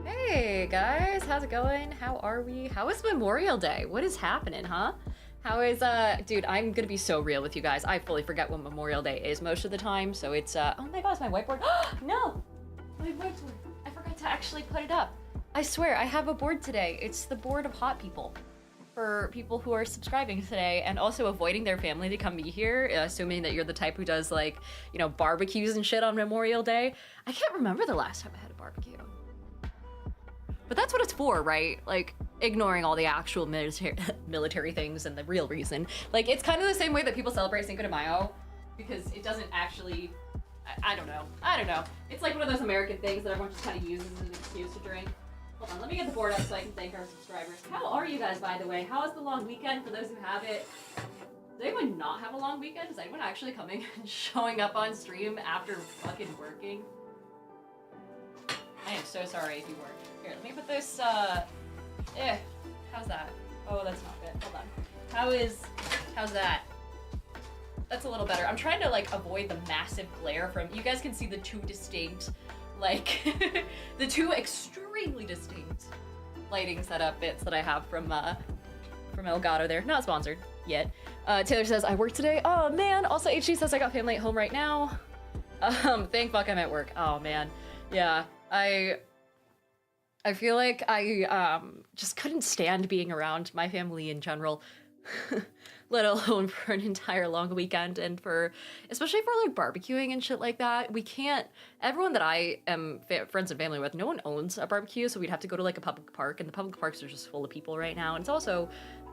Hey guys, how's it going? How are we? How is Memorial Day? What is happening, huh? How is, dude, I'm gonna be so real with you guys. I fully forget what Memorial Day is most of the time, so it's, oh my gosh, my whiteboard. No! My whiteboard. I forgot to actually put it up. I swear, I have a board today. It's the board of hot people. For people who are subscribing today and also avoiding their family to come be here, assuming that you're the type who does, like, you know, barbecues and shit on Memorial Day. I can't remember the last time I had a barbecue. But that's what it's for, right? Like, ignoring all the actual military things and the real reason. Like, it's kind of the same way that people celebrate Cinco de Mayo, because it doesn't actually, I don't know. It's like one of those American things that everyone just kind of uses as an excuse to drink. Hold on, let me get the board up so I can thank our subscribers. How are you guys, by the way? How was the long weekend for those who have it? Does anyone not have a long weekend? Is anyone actually coming and showing up on stream after fucking working? I am so sorry if you weren't. Here, let me put this, how's that? Oh, that's not good. Hold on. How's that? That's a little better. I'm trying to, like, avoid the massive glare from, you guys can see the two distinct, like, the two extremely distinct lighting setup bits that I have from Elgato there. Not sponsored yet. Taylor says, I work today. Oh, man. Also, HG says I got family at home right now. Thank fuck I'm at work. Oh, man. Yeah. I feel like I just couldn't stand being around my family in general, let alone for an entire long weekend, and especially for like barbecuing and shit like that. We can't, everyone that I am friends and family with, no one owns a barbecue, so we'd have to go to like a public park, and the public parks are just full of people right now, and it's also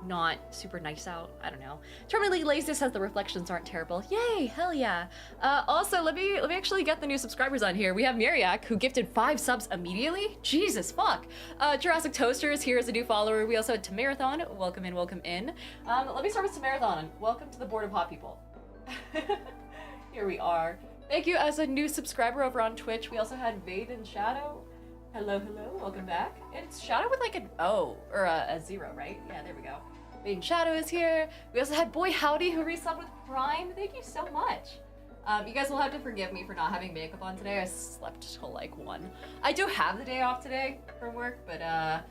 not super nice out. I don't know. Terminally Lazy says the reflections aren't terrible. Yay, hell yeah. Also, let me actually get the new subscribers on here. We have Miriak, who gifted 5 subs immediately. Jesus fuck. Jurassic Toaster is here as a new follower. We also had Tamarathon. Welcome in, welcome in. Let me start with Tamarathon. Welcome to the board of hot people. Here we are. Thank you as a new subscriber over on Twitch. We also had Vade and Shadow. Hello, hello, welcome back. It's Shadow with like an O, or a 0, right? Yeah, there we go. Vade and Shadow is here. We also had Boy Howdy who resubbed with Prime. Thank you so much. You guys will have to forgive me for not having makeup on today. I slept till like 1. I do have the day off today from work, but I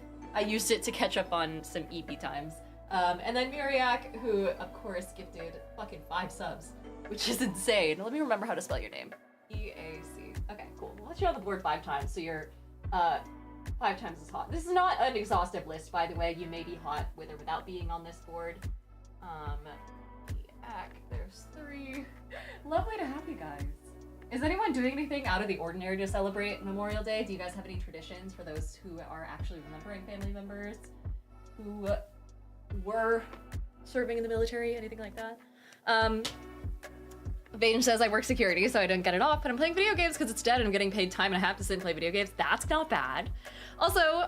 used it to catch up on some EP times. And then Miriak, who of course gifted fucking 5 subs, which is insane. Let me remember how to spell your name. E-A-C. Okay, cool. We'll let you on the board 5 times, so you're 5 times as hot. This is not an exhaustive list, by the way. You may be hot with or without being on this board. There's 3. Lovely to have you guys. Is anyone doing anything out of the ordinary to celebrate Memorial Day? Do you guys have any traditions for those who are actually remembering family members who were serving in the military, anything like that? Vane says I work security, so I don't get it off, but I'm playing video games because it's dead and I'm getting paid time and a half to sit and play video games. That's not bad. Also,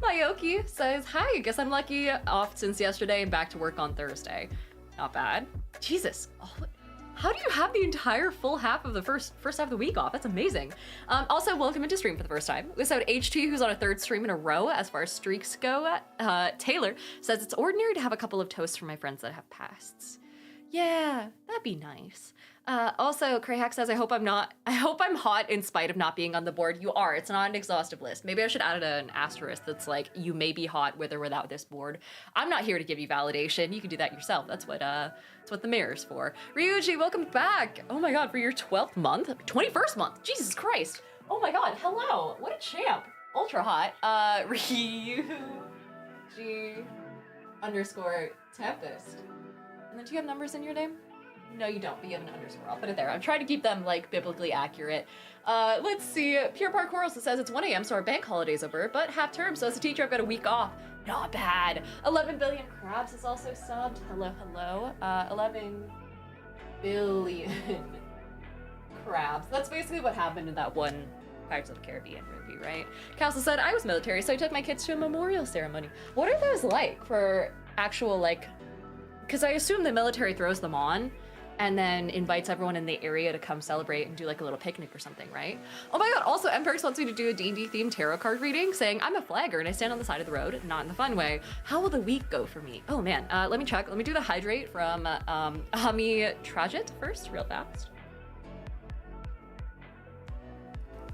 Mayoki says, hi, I guess I'm lucky, off since yesterday and back to work on Thursday. Not bad. Jesus. Oh, how do you have the entire full half of the first half of the week off? That's amazing. Also, welcome into stream for the first time. We also had HT, who's on a 3rd stream in a row as far as streaks go. Taylor says it's ordinary to have a couple of toasts for my friends that have passed. Yeah, that'd be nice. Also, Crayhack says, I hope I'm hot in spite of not being on the board. You are. It's not an exhaustive list. Maybe I should add an asterisk that's like, you may be hot with or without this board. I'm not here to give you validation. You can do that yourself. That's what the mirror's for. Ryuji, welcome back. Oh my god, for your 12th month? 21st month. Jesus Christ. Oh my god, hello. What a champ. Ultra hot. Ryuji _Tempest. And then do you have numbers in your name? No, you don't, but you have an underscore. I'll put it there. I'm trying to keep them, like, biblically accurate. Let's see. Pure Parkour also says it's 1 a.m., so our bank holiday's over, but half term, so as a teacher, I've got a week off. Not bad. 11 billion crabs is also subbed. Hello, hello. 11 billion crabs. That's basically what happened in that one Pirates of the Caribbean movie, right? Castle said, I was military, so I took my kids to a memorial ceremony. What are those like for actual, like, because I assume the military throws them on and then invites everyone in the area to come celebrate and do like a little picnic or something, right? Oh my god, also MPerks wants me to do a D&D themed tarot card reading, saying I'm a flagger and I stand on the side of the road, not in the fun way. How will the week go for me? Oh man, let me check. Let me do the hydrate from Hami Trajet first, real fast.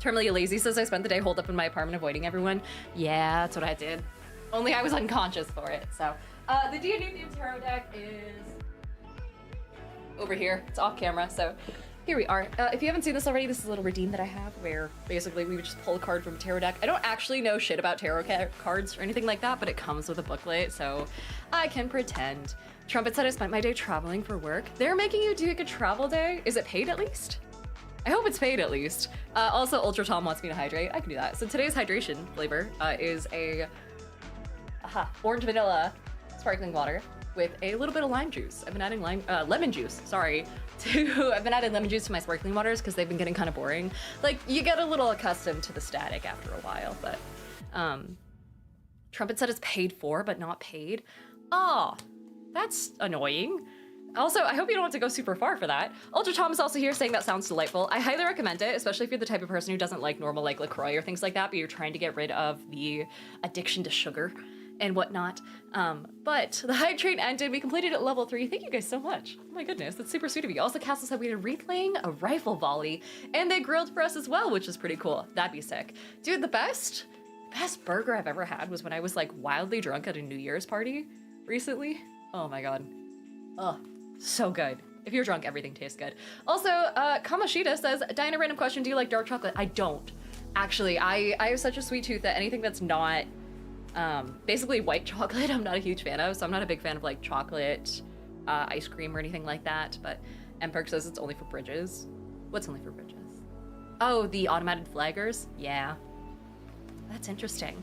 Terminally Lazy says I spent the day holed up in my apartment avoiding everyone. Yeah, that's what I did. Only I was unconscious for it, so. The D&D themed tarot deck is over here. It's off camera, so here we are. If you haven't seen this already, this is a little redeem that I have where basically we would just pull a card from a tarot deck. I don't actually know shit about tarot cards or anything like that, but it comes with a booklet, so I can pretend. Trumpet said I spent my day traveling for work. They're making you do like a travel day. Is it paid at least? I hope it's paid at least. Also, Ultra Tom wants me to hydrate. I can do that. So today's hydration flavor is a orange vanilla sparkling water with a little bit of lime juice. I've been adding lemon juice, sorry. I've been adding lemon juice to my sparkling waters because they've been getting kind of boring. Like, you get a little accustomed to the static after a while, but Trumpet said it's paid for, but not paid. Oh, that's annoying. Also, I hope you don't have to go super far for that. Ultra Tom is also here saying that sounds delightful. I highly recommend it, especially if you're the type of person who doesn't like normal like LaCroix or things like that, but you're trying to get rid of the addiction to sugar and whatnot. But the hydrate ended. We completed at level 3. Thank you guys so much. Oh my goodness, that's super sweet of you. Also, Castle said we had a replaying a rifle volley, and they grilled for us as well, which is pretty cool. That'd be sick. Dude, the best burger I've ever had was when I was like wildly drunk at a New Year's party recently. Oh my god. Oh, so good. If you're drunk, everything tastes good. Also, Kamashita says, Diana, random question, do you like dark chocolate? I don't. Actually, I have such a sweet tooth that anything that's not basically white chocolate, I'm not a huge fan of, so I'm not a big fan of like chocolate, ice cream or anything like that, but MPerk says it's only for bridges. What's only for bridges? Oh, the automated flaggers? Yeah. That's interesting.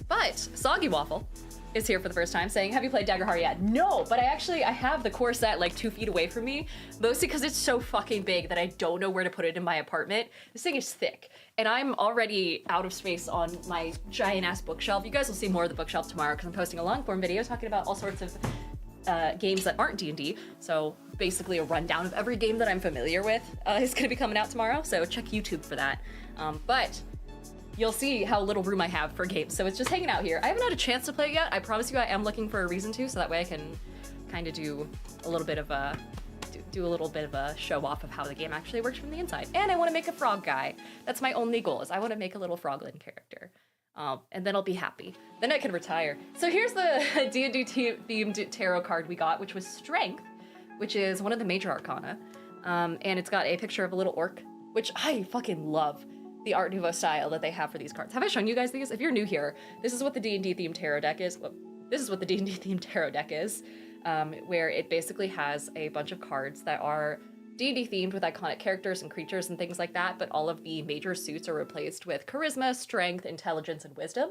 But Soggy Waffle is here for the first time saying, have you played Daggerheart yet? No, but I have the core set like 2 feet away from me, mostly because it's so fucking big that I don't know where to put it in my apartment. This thing is thick, and I'm already out of space on my giant ass bookshelf. You guys will see more of the bookshelf tomorrow because I'm posting a long form video talking about all sorts of games that aren't D&D. So basically a rundown of every game that I'm familiar with is going to be coming out tomorrow. So check YouTube for that. But you'll see how little room I have for games. So it's just hanging out here. I haven't had a chance to play it yet. I promise you I am looking for a reason to, so that way I can kind of do a little bit of a show off of how the game actually works from the inside. And I want to make a frog guy. That's my only goal, is I want to make a little froglin character. And then I'll be happy. Then I can retire. So here's the D&D themed tarot card we got, which was Strength, which is one of the major arcana. And it's got a picture of a little orc, which I fucking love the Art Nouveau style that they have for these cards. Have I shown you guys these? If you're new here, this is what the D&D themed tarot deck is. Well, this is what the D&D themed tarot deck is, where it basically has a bunch of cards that are D&D themed with iconic characters and creatures and things like that, but all of the major suits are replaced with charisma, strength, intelligence, and wisdom.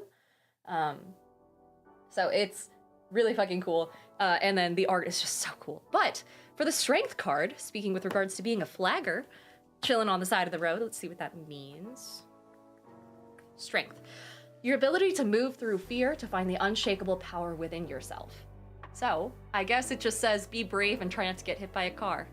So it's really fucking cool. And then the art is just so cool. But for the strength card, speaking with regards to being a flagger, chilling on the side of the road, let's see what that means. Strength. Your ability to move through fear to find the unshakable power within yourself. So, I guess it just says be brave and try not to get hit by a car.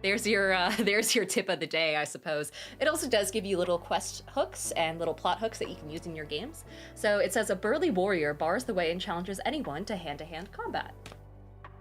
There's your tip of the day, I suppose. It also does give you little quest hooks and little plot hooks that you can use in your games. So it says a burly warrior bars the way and challenges anyone to hand-to-hand combat.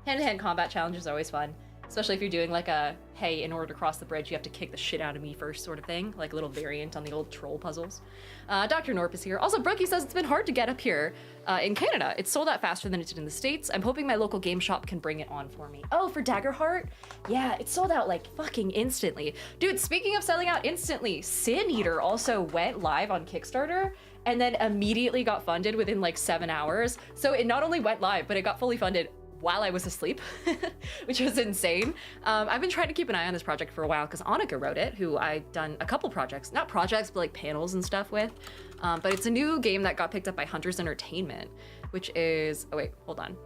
Hand-to-hand combat challenge is always fun, especially if you're doing like a, hey, in order to cross the bridge, you have to kick the shit out of me first sort of thing, like a little variant on the old troll puzzles. Dr. Norp is here. Also, Brookie says it's been hard to get up here in Canada. It's sold out faster than it did in the States. I'm hoping my local game shop can bring it on for me. Oh, for Daggerheart? Yeah, it sold out like fucking instantly. Dude, speaking of selling out instantly, Sin Eater also went live on Kickstarter and then immediately got funded within like 7 hours. So it not only went live, but it got fully funded while I was asleep, which was insane. I've been trying to keep an eye on this project for a while because Annika wrote it, who I've done a couple projects, not projects, but like panels and stuff with. But it's a new game that got picked up by Hunters Entertainment, which is, oh wait, hold on.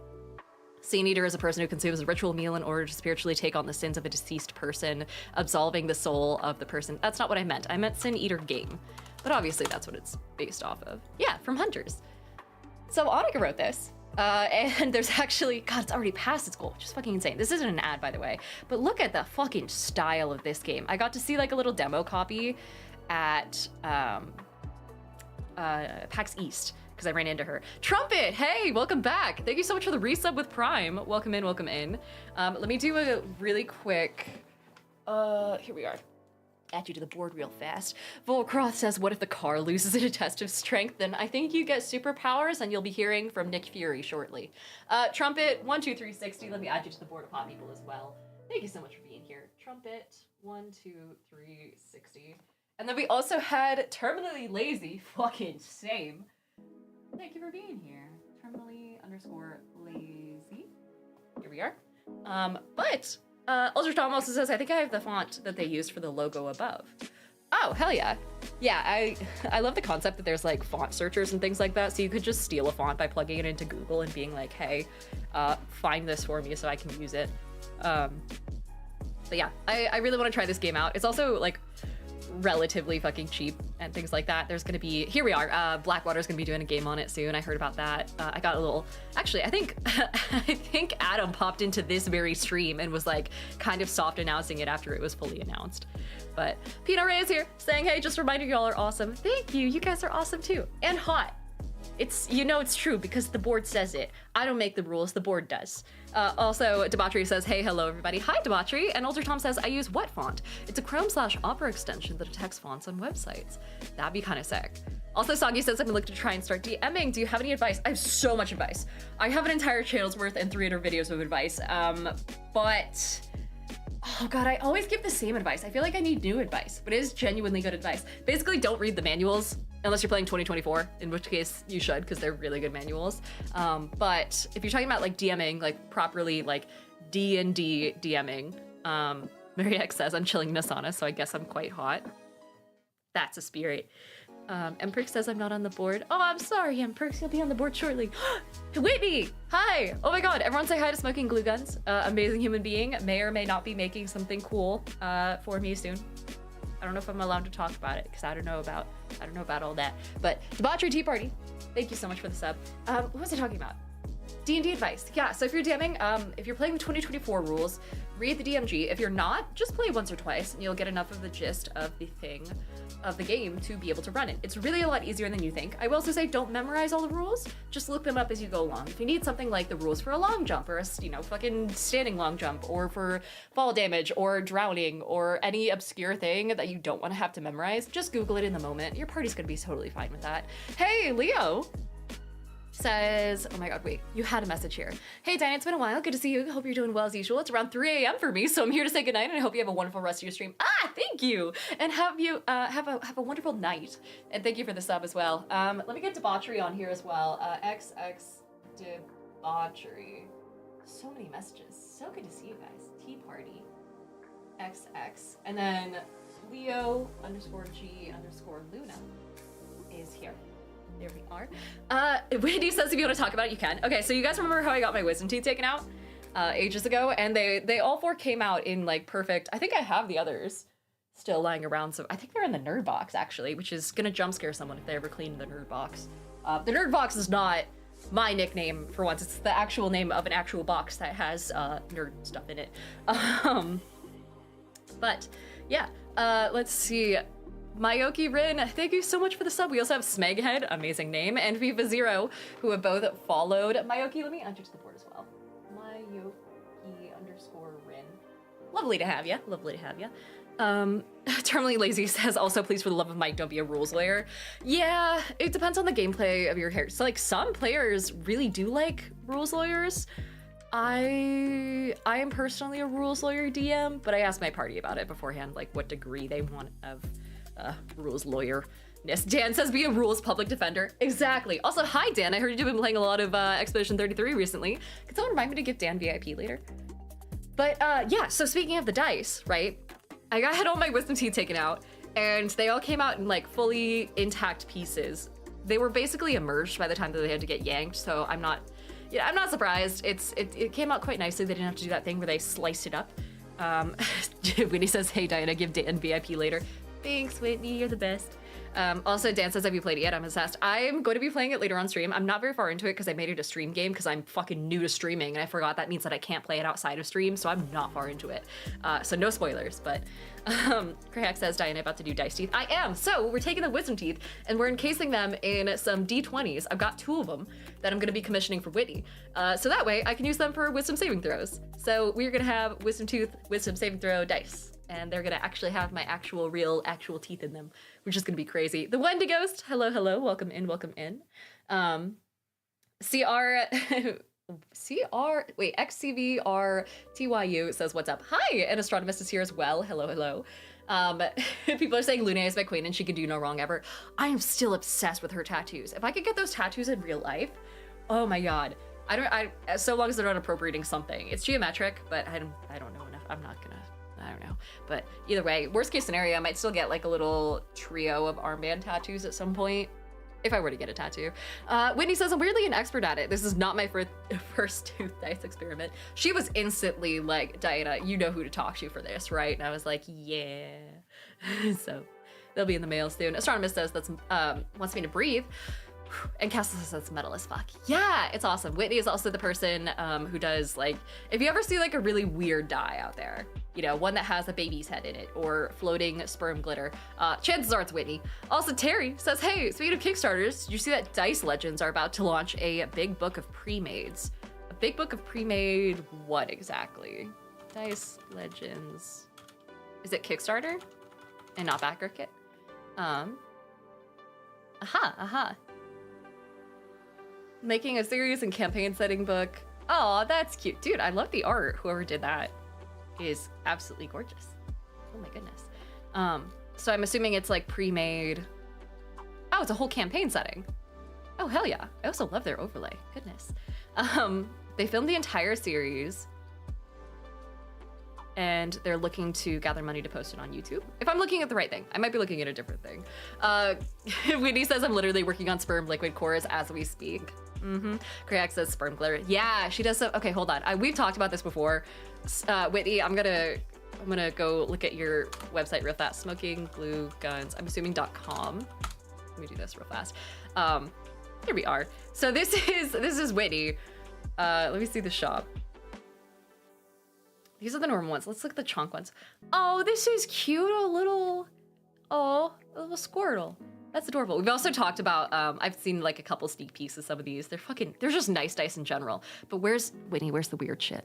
Sin Eater is a person who consumes a ritual meal in order to spiritually take on the sins of a deceased person, absolving the soul of the person. That's not what I meant. I meant Sin Eater game, but obviously that's what it's based off of. Yeah, from Hunters. So Annika wrote this. And there's actually, God, it's already past its goal, which is fucking insane. This isn't an ad, by the way, but look at the fucking style of this game. I got to see like a little demo copy at PAX East because I ran into her. Trumpet, hey, welcome back. Thank you so much for the resub with Prime. Welcome in, welcome in. Let me do a really quick, here we are. Add you to the board real fast. Volcroth says, what if the car loses a test of strength? Then I think you get superpowers, and you'll be hearing from Nick Fury shortly. Trumpet 12360. Let me add you to the board of hot people as well. Thank you so much for being here. Trumpet 12360. And then we also had Terminally Lazy. Fucking same. Thank you for being here. Terminally_lazy. Here we are. But Ultra Tom also says, I think I have the font that they used for the logo above. Oh, hell yeah. Yeah, I love the concept that there's like font searchers and things like that, so you could just steal a font by plugging it into Google and being like, hey, find this for me so I can use it. But yeah, I really want to try this game out. It's also like relatively fucking cheap and things like that. There's gonna be, here we are, Blackwater's gonna be doing a game on it soon. I heard about that. I got a little, actually, I think Adam popped into this very stream and was like kind of soft announcing it after it was fully announced. But Pino Ray is here saying, hey, just reminding y'all are awesome. Thank you, you guys are awesome too. And hot. It's, you know it's true because the board says it. I don't make the rules, the board does. Also, Debauchery says, hey, hello everybody. Hi, Debauchery. And Ultra Tom says, I use what font? It's a Chrome/Opera extension that detects fonts on websites. That'd be kind of sick. Also, Soggy says, I'm looking to try and start DMing. Do you have any advice? I have so much advice. I have an entire channel's worth and 300 videos of advice. But oh God, I always give the same advice. I feel like I need new advice, but it is genuinely good advice. Basically, don't read the manuals. Unless you're playing 2024, in which case you should, because they're really good manuals. But if you're talking about like DMing, like properly like D&D DMing, Mary X says, I'm chilling Nasana, so I guess I'm quite hot. That's a spirit. Emperix says I'm not on the board. Oh, I'm sorry, Emperix, you'll be on the board shortly. Whitney, hi. Oh my God, everyone say hi to Smoking Glue Guns. Amazing human being, may or may not be making something cool for me soon. I don't know if I'm allowed to talk about it because I don't know about all that. But Debauchery Tea Party, thank you so much for the sub. What was I talking about? D&D advice. Yeah, so if you're DMing, if you're playing the 2024 rules, read the DMG. If you're not, just play once or twice and you'll get enough of the gist of the game to be able to run it. It's really a lot easier than you think. I will also say don't memorize all the rules, just look them up as you go along. If you need something like the rules for a long jump or a, fucking standing long jump or for fall damage or drowning or any obscure thing that you don't want to have to memorize, just Google it in the moment. Your party's gonna be totally fine with that. Hey, Leo says, oh my god, wait, you had a message here. Hey, Diane, it's been a while. Good to see you. Hope you're doing well as usual. It's around 3 a.m. for me, so I'm here to say goodnight, and I hope you have a wonderful rest of your stream. Thank you! And have you, have a wonderful night. And thank you for the sub as well. Let me get Debauchery on here as well. XX Debauchery. So many messages. So good to see you guys. Tea Party. XX. And then Leo_G_Luna is here. There we are. Wendy says if you want to talk about it, you can. Okay, so you guys remember how I got my wisdom teeth taken out ages ago? And they all 4 came out in like perfect. I think I have the others still lying around. So I think they're in the nerd box actually, which is gonna jump scare someone if they ever clean the nerd box. The nerd box is not my nickname for once. It's the actual name of an actual box that has nerd stuff in it. But yeah, let's see. Mayoki Rin, thank you so much for the sub. We also have Smeghead, amazing name, and Viva Zero, who have both followed Mayoki. Let me enter to the board as well. Mayoki_Rin. Lovely to have you. Lovely to have you. Terminally Lazy says also, please, for the love of Mike, don't be a rules lawyer. Yeah, it depends on the gameplay of your character. So like some players really do like rules lawyers. I am personally a rules lawyer DM, but I asked my party about it beforehand, like what degree they want of rules lawyer-ness. Dan says be a rules public defender. Exactly. Also, hi Dan, I heard you've been playing a lot of Expedition 33 recently. Could someone remind me to give Dan VIP later? But yeah, so speaking of the dice, right? I had all my wisdom teeth taken out and they all came out in like fully intact pieces. They were basically emerged by the time that they had to get yanked, so I'm not surprised. It came out quite nicely. They didn't have to do that thing where they sliced it up. Whitney says, hey Diana, give Dan VIP later. Thanks, Whitney, you're the best. Also, Dan says, have you played it yet? I'm obsessed. I'm going to be playing it later on stream. I'm not very far into it because I made it a stream game because I'm fucking new to streaming and I forgot that means that I can't play it outside of stream, so I'm not far into it. So no spoilers, but Krahak says, Diana, about to do dice teeth. I am! So we're taking the wisdom teeth and we're encasing them in some D20s. I've got 2 of them that I'm going to be commissioning for Whitney. So that way I can use them for wisdom saving throws. So we're going to have wisdom tooth, wisdom saving throw dice. And they're gonna actually have my actual teeth in them, which is gonna be crazy. The Wendy Ghost, hello, hello, welcome in, welcome in. XCVRTYU says, what's up? Hi, and Astronomist is here as well, hello, hello. People are saying Luna is my queen and she can do no wrong ever. I am still obsessed with her tattoos. If I could get those tattoos in real life, oh my god. So long as they're not appropriating something. It's geometric, but I don't know enough. I don't know. But either way, worst case scenario, I might still get like a little trio of armband tattoos at some point, if I were to get a tattoo. Whitney says, I'm weirdly an expert at it. This is not my first tooth dice experiment. She was instantly like, Diana, you know who to talk to for this, right? And I was like, yeah. So they'll be in the mail soon. Astronomist says that's wants me to breathe. And Castle says that's metal as fuck. Yeah, it's awesome. Whitney is also the person who does like, if you ever see like a really weird dye out there, you know, one that has a baby's head in it or floating sperm glitter, chances are it's Whitney. Also, Terry says, hey, speaking of Kickstarters, did you see that Dice Legends are about to launch a big book of pre-mades? A big book of pre-made what exactly? Dice Legends. Is it Kickstarter and not backer kit? Making a series and campaign setting book. Oh, that's cute. Dude, I love the art. Whoever did that is absolutely gorgeous. Oh my goodness. So I'm assuming it's like pre-made. Oh, it's a whole campaign setting. Oh, hell yeah. I also love their overlay. Goodness. They filmed the entire series and they're looking to gather money to post it on YouTube. If I'm looking at the right thing, I might be looking at a different thing. Whitney says I'm literally working on sperm liquid cores as we speak. Krayak says sperm glitter. Yeah, she does. Okay, hold on. We've talked about this before. Whitney, I'm gonna go look at your website real fast. Smoking glue guns. I'm assuming .com. Let me do this real fast. Here we are. So this is Whitney. Let me see the shop. These are the normal ones. Let's look at the chunk ones. Oh, this is cute. A little Squirtle. That's adorable. We've also talked about, I've seen like a couple sneak peeks of some of these. They're just nice dice in general. But Whitney, where's the weird shit?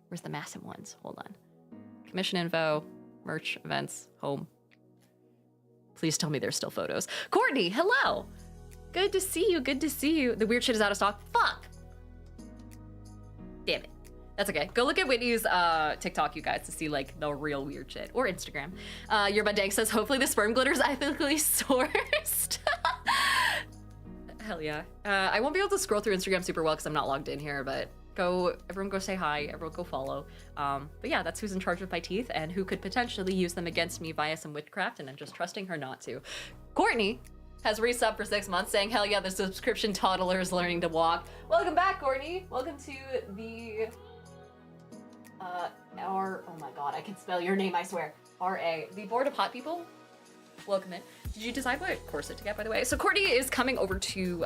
Where's the massive ones? Hold on. Commission info, merch, events, home. Please tell me there's still photos. Courtney, hello. Good to see you, good to see you. The weird shit is out of stock. Fuck. Damn it. That's okay. Go look at Whitney's TikTok, you guys, to see like the real weird shit. Or Instagram. Your Bud Dank says, hopefully the sperm glitter is ethically sourced. Hell yeah. I won't be able to scroll through Instagram super well because I'm not logged in here, but everyone go say hi, everyone go follow. But yeah, that's who's in charge of my teeth and who could potentially use them against me via some witchcraft, and I'm just trusting her not to. Courtney has resubbed for 6 months saying, hell yeah, the subscription toddler is learning to walk. Welcome back, Courtney. Welcome to the, oh my God, I can spell your name, I swear. R-A, the Board of Hot People. Welcome in. Did you decide what corset to get, by the way? So Courtney is coming over to,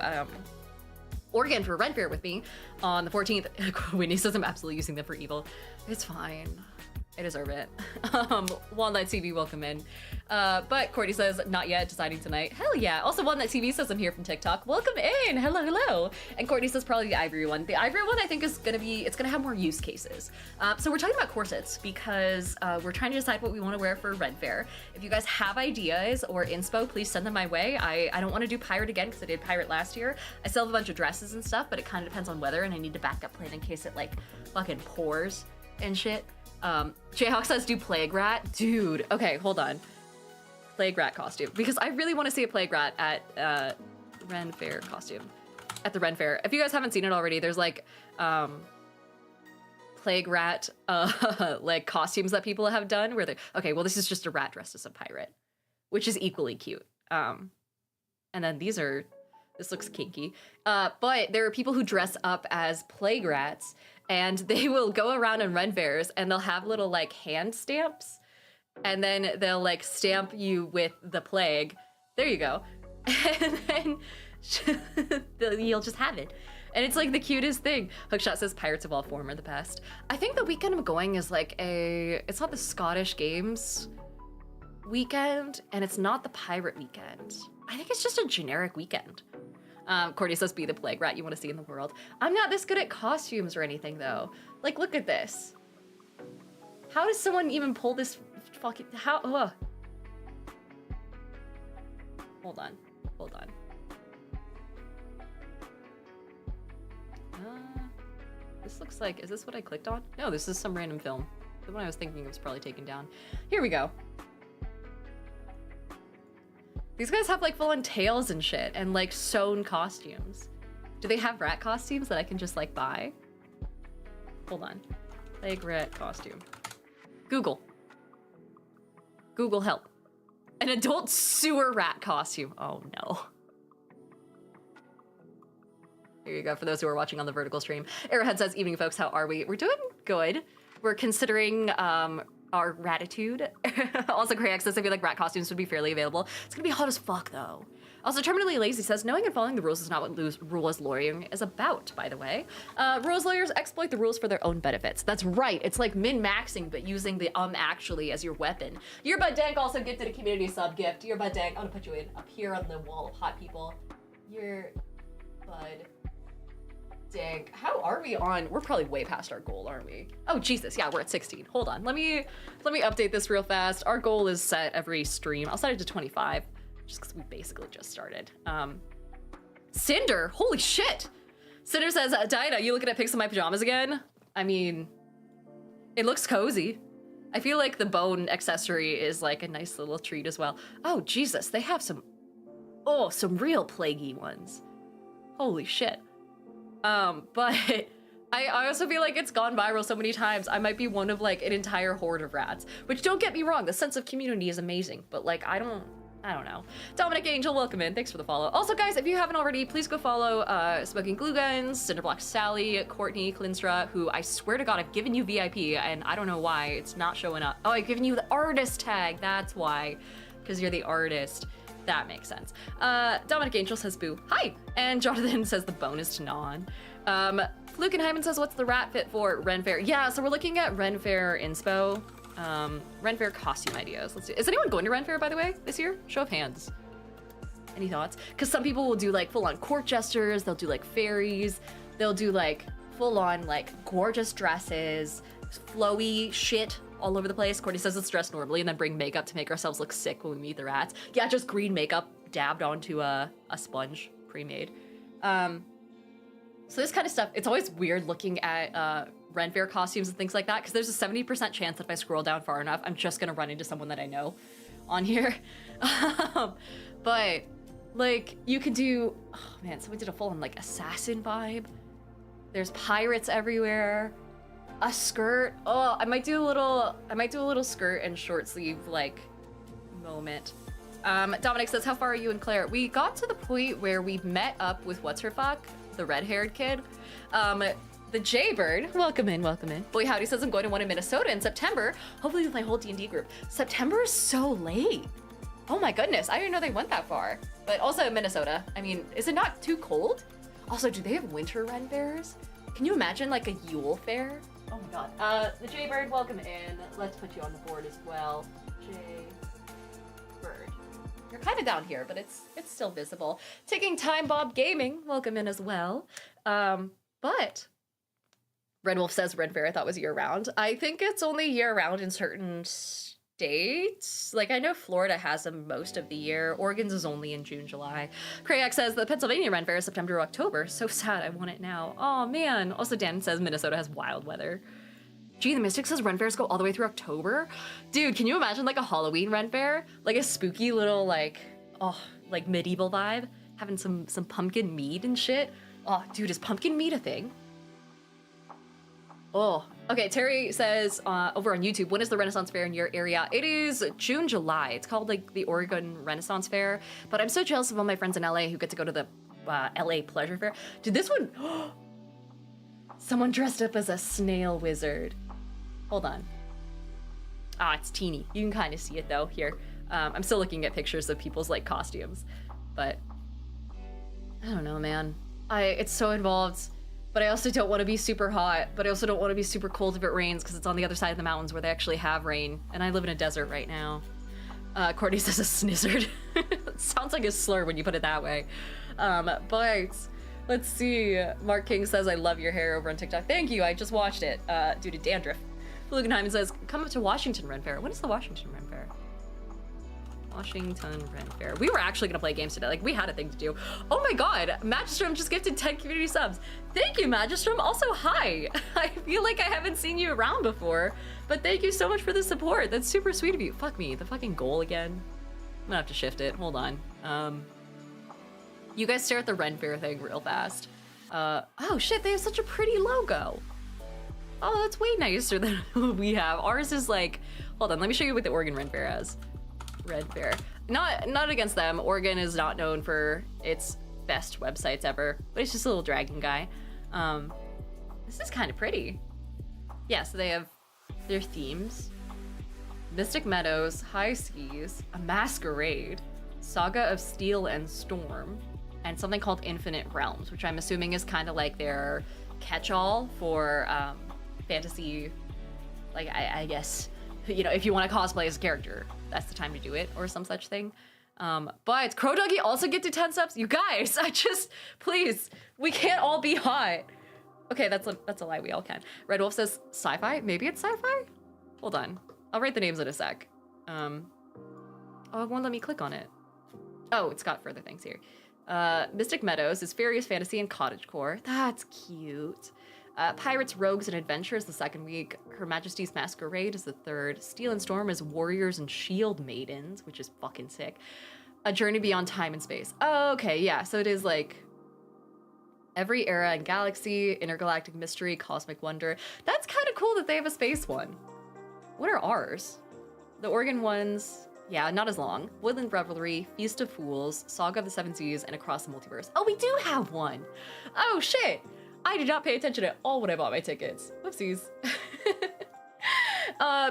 Oregon for Renfair with me on the 14th. Whitney says I'm absolutely using them for evil. It's fine. I deserve it. Walnut TV, welcome in. But Courtney says, not yet, deciding tonight. Hell yeah. Also, Walnut TV says I'm here from TikTok. Welcome in. Hello, hello. And Courtney says probably the ivory one. The ivory one I think is it's gonna have more use cases. So we're talking about corsets because we're trying to decide what we want to wear for Renfair. If you guys have ideas or inspo, please send them my way. I don't want to do pirate again because I did pirate last year. I still have a bunch of dresses and stuff, but it kind of depends on weather and I need to back up plan in case it like fucking pours and shit. Jayhawk says do Plague Rat. Dude, okay, hold on. Plague Rat costume. Because I really want to see a Plague Rat at Renfair costume. At the Renfair. If you guys haven't seen it already, there's like Plague Rat like costumes that people have done where they okay, well this is just a rat dressed as a pirate, which is equally cute. And then this looks kinky. But there are people who dress up as Plague Rats and they will go around in Renfairs and they'll have little like hand stamps and then they'll like stamp you with the plague. There you go. And then you'll just have it. And it's like the cutest thing. Hookshot says Pirates of all form are the best. I think the weekend I'm going is like it's not the Scottish Games weekend and it's not the pirate weekend. I think it's just a generic weekend. Courtney says, be the Plague Rat you want to see in the world. I'm not this good at costumes or anything, though. Like, look at this. How does someone even pull this fucking... How... Hold on. Hold on. This looks like... Is this what I clicked on? No, this is some random film. The one I was thinking was probably taken down. Here we go. These guys have like full-on tails and shit and like sewn costumes. Do they have rat costumes that I can just like buy? Hold on. Plague Rat costume. Google. Google help. An adult sewer rat costume. Oh no. Here you go for those who are watching on the vertical stream. Arrowhead says, evening folks, how are we? We're doing good. We're considering our gratitude. Also, Craig says, I feel like rat costumes would be fairly available. It's gonna be hot as fuck though. Also, Terminally Lazy says, knowing and following the rules is not what rules lawyering is about, by the way. Rules lawyers exploit the rules for their own benefits. That's right, it's like min-maxing, but using the actually as your weapon. Your Bud Dank also gifted a community sub gift. Your Bud Dank, I'm gonna put you in up here on the wall of hot people. Your Bud Dank. How are we on? We're probably way past our goal, aren't we? Oh, Jesus, yeah, we're at 16. Hold on, let me update this real fast. Our goal is set every stream. I'll set it to 25. Just because we basically just started. Cinder, holy shit. Cinder says, Dinah, you looking at pics of my pajamas again? I mean, it looks cozy. I feel like the bone accessory is like a nice little treat as well. Oh, Jesus, they have some real plaguey ones. Holy shit. But I also feel like it's gone viral so many times. I might be one of like an entire horde of rats, which don't get me wrong, the sense of community is amazing, but like, I don't know. Dominic Angel, welcome in. Thanks for the follow. Also, guys, if you haven't already, please go follow Smoking Glue Guns, Cinderblock Sally, Courtney Klinstra, who I swear to God, I've given you VIP, and I don't know why it's not showing up. Oh, I've given you the artist tag. That's why, because you're the artist. That makes sense. Dominic Angel says boo. Hi. And Jonathan says the bone is to gnaw on. Flukenheimen says, what's the rat fit for Renfair? Yeah, so we're looking at Renfair inspo. Renfair costume ideas. Let's see. Is anyone going to Renfair, by the way, this year? Show of hands. Any thoughts? Because some people will do like full-on court jesters. They'll do like fairies. They'll do like full-on like gorgeous dresses, flowy shit all over the place. Courtney says let's dress normally and then bring makeup to make ourselves look sick when we meet the rats. Yeah, just green makeup dabbed onto a sponge, pre-made. So this kind of stuff, it's always weird looking at Renfair costumes and things like that, because there's a 70% chance that if I scroll down far enough, I'm just gonna run into someone that I know on here. But like you could do, oh man, someone did a full on like assassin vibe. There's pirates everywhere. A skirt. Oh, I might do a little skirt and short sleeve like moment. Dominic says, how far are you and Claire? We got to the point where we met up with what's her fuck, the red-haired kid. The Jaybird, welcome in. Boy Howdy says I'm going to one in Minnesota in September, hopefully with my whole D&D group. September is so late. Oh my goodness, I didn't know they went that far. But also Minnesota, I mean, is it not too cold? Also, do they have winter Ren fairs? Can you imagine like a Yule fair? Oh my god. The Jaybird, welcome in. Let's put you on the board as well. Jaybird. You're kind of down here, but it's still visible. Taking Time Bob Gaming, welcome in as well. But Red Wolf says Red Fair I thought was year-round. I think it's only year-round in certain states. Like, I know Florida has them most of the year. Oregon's is only in June, July. Krayak says the Pennsylvania Ren Fair is September to October. So sad, I want it now. Oh man. Also, Dan says Minnesota has wild weather. Gee, the Mystic says Ren Fairs go all the way through October. Dude, can you imagine like a Halloween Ren Fair? Like a spooky little like, oh, like medieval vibe? Having some pumpkin mead and shit. Oh, dude, is pumpkin mead a thing? Oh, okay, Terry says over on YouTube, when is the Renaissance Fair in your area? It is June, July. It's called like the Oregon Renaissance Fair. But I'm so jealous of all my friends in LA who get to go to the LA Pleasure Fair. Dude, this one, someone dressed up as a snail wizard. Hold on. Ah, it's teeny. You can kind of see it though here. I'm still looking at pictures of people's like costumes, but I don't know, man. It's so involved, but I also don't want to be super hot, but I also don't want to be super cold if it rains because it's on the other side of the mountains where they actually have rain, and I live in a desert right now. Courtney says a snizzard. It sounds like a slur when you put it that way. But let's see. Mark King says, I love your hair over on TikTok. Thank you, I just watched it due to dandruff. Flugenheim says, come up to Washington Ren Fair. When is the Washington Ren Fair? Washington Ren Fair. We were actually gonna play games today. Like, we had a thing to do. Oh my god, Magistrom just gifted 10 community subs. Thank you, Magistrom. Also, hi. I feel like I haven't seen you around before, but thank you so much for the support. That's super sweet of you. Fuck me, the fucking goal again. I'm gonna have to shift it. Hold on. You guys stare at the Ren Fair thing real fast. Oh shit, they have such a pretty logo. Oh, that's way nicer than we have. Ours is like, hold on, let me show you what the Oregon Ren Fair has. Ren Fair. Not against them. Oregon is not known for its best websites ever, but it's just a little dragon guy. This is kind of pretty. Yeah, so they have their themes. Mystic Meadows, High Skis, a Masquerade, Saga of Steel and Storm, and something called Infinite Realms, which I'm assuming is kind of like their catch-all for fantasy, like I guess, you know, if you want to cosplay as a character, that's the time to do it, or some such thing. But Crow Doggy also get to 10 subs. You guys, please, we can't all be hot. Okay, that's a lie, we all can. Red Wolf says sci-fi, maybe it's sci-fi? Hold on, I'll write the names in a sec. Oh, it won't let me click on it. Oh, it's got further things here. Mystic Meadows is Furious Fantasy and Cottagecore. That's cute. Pirates, Rogues, and Adventure is the second week. Her Majesty's Masquerade is the third. Steel and Storm is Warriors and Shield Maidens, which is fucking sick. A Journey Beyond Time and Space. Oh, okay, yeah, so it is like every era and galaxy, intergalactic mystery, cosmic wonder. That's kind of cool that they have a space one. What are ours? The Oregon ones, yeah, not as long. Woodland Revelry, Feast of Fools, Saga of the Seven Seas, and Across the Multiverse. Oh, we do have one. Oh, shit. I did not pay attention at all when I bought my tickets. Whoopsies.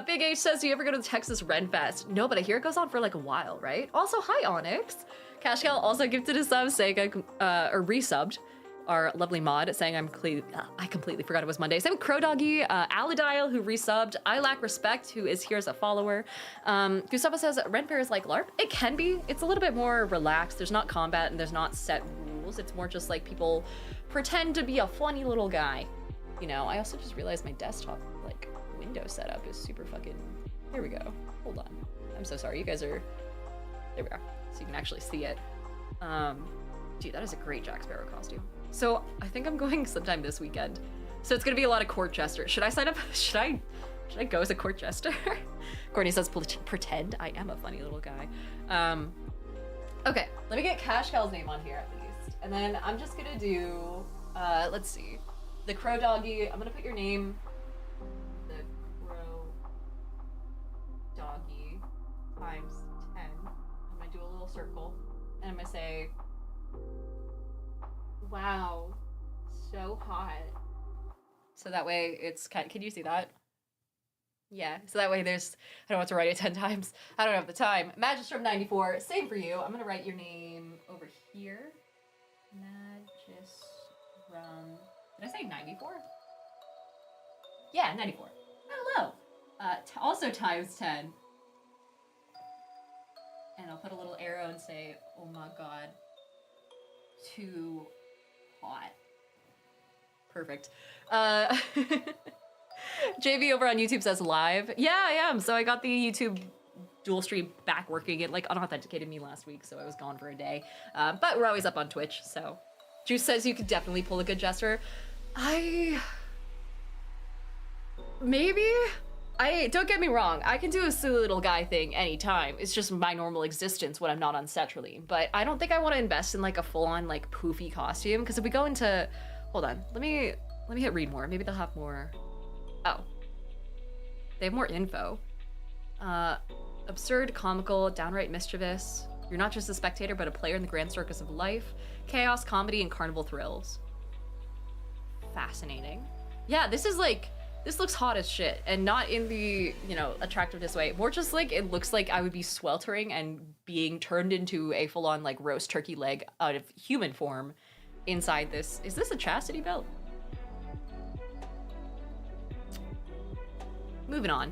Big H says, do you ever go to the Texas Ren Fest? No, but I hear it goes on for like a while, right? Also, hi, Onyx. Cash Cow also gifted a sub, Sega, or resubbed. our lovely mod saying I completely forgot it was Monday. Same with Crow Doggy, Aladile, who resubbed, I Lack Respect, who is here as a follower. Gustavo says Renfair is like LARP. It can be. It's a little bit more relaxed. There's not combat and there's not set rules. It's more just like people pretend to be a funny little guy. You know, I also just realized my desktop like window setup is super fucking, here we go. Hold on. I'm so sorry. You guys are, there we are. So you can actually see it. Dude, that is a great Jack Sparrow costume. So I think I'm going sometime this weekend. So it's gonna be a lot of court jester. Should I sign up? Should I go as a court jester? Courtney says, pretend I am a funny little guy. Okay, let me get Cash Cow's name on here at least. And then I'm just gonna do, let's see. The Crow Doggy, I'm gonna put your name, the Crow Doggy times 10. I'm gonna do a little circle and I'm gonna say, wow, so hot. So that way it's kind of, can you see that? Yeah, so that way there's, I don't want to write it 10 times. I don't have the time. Magistrum 94, same for you. I'm gonna write your name over here. Magistrum, did I say 94? Yeah, 94. Hello. Also times 10. And I'll put a little arrow and say, oh my god, too hot. Perfect. JV over on YouTube says live. Yeah, I am. So I got the YouTube dual stream back working. It like unauthenticated me last week, so I was gone for a day. But we're always up on Twitch, so. Juice says you could definitely pull a good jester. Maybe? Don't get me wrong, I can do a silly little guy thing anytime. It's just my normal existence when I'm not on Cetraline. But I don't think I want to invest in like a full-on like poofy costume, because if we go into, hold on, let me hit read more. Maybe they'll have more. Oh, they have more info. Absurd, comical, downright mischievous. You're not just a spectator, but a player in the grand circus of life. Chaos, comedy, and carnival thrills. Fascinating. Yeah, this is like, this looks hot as shit, and not in the, you know, attractiveness way. More just like, it looks like I would be sweltering and being turned into a full-on like roast turkey leg out of human form inside this. Is this a chastity belt? Moving on.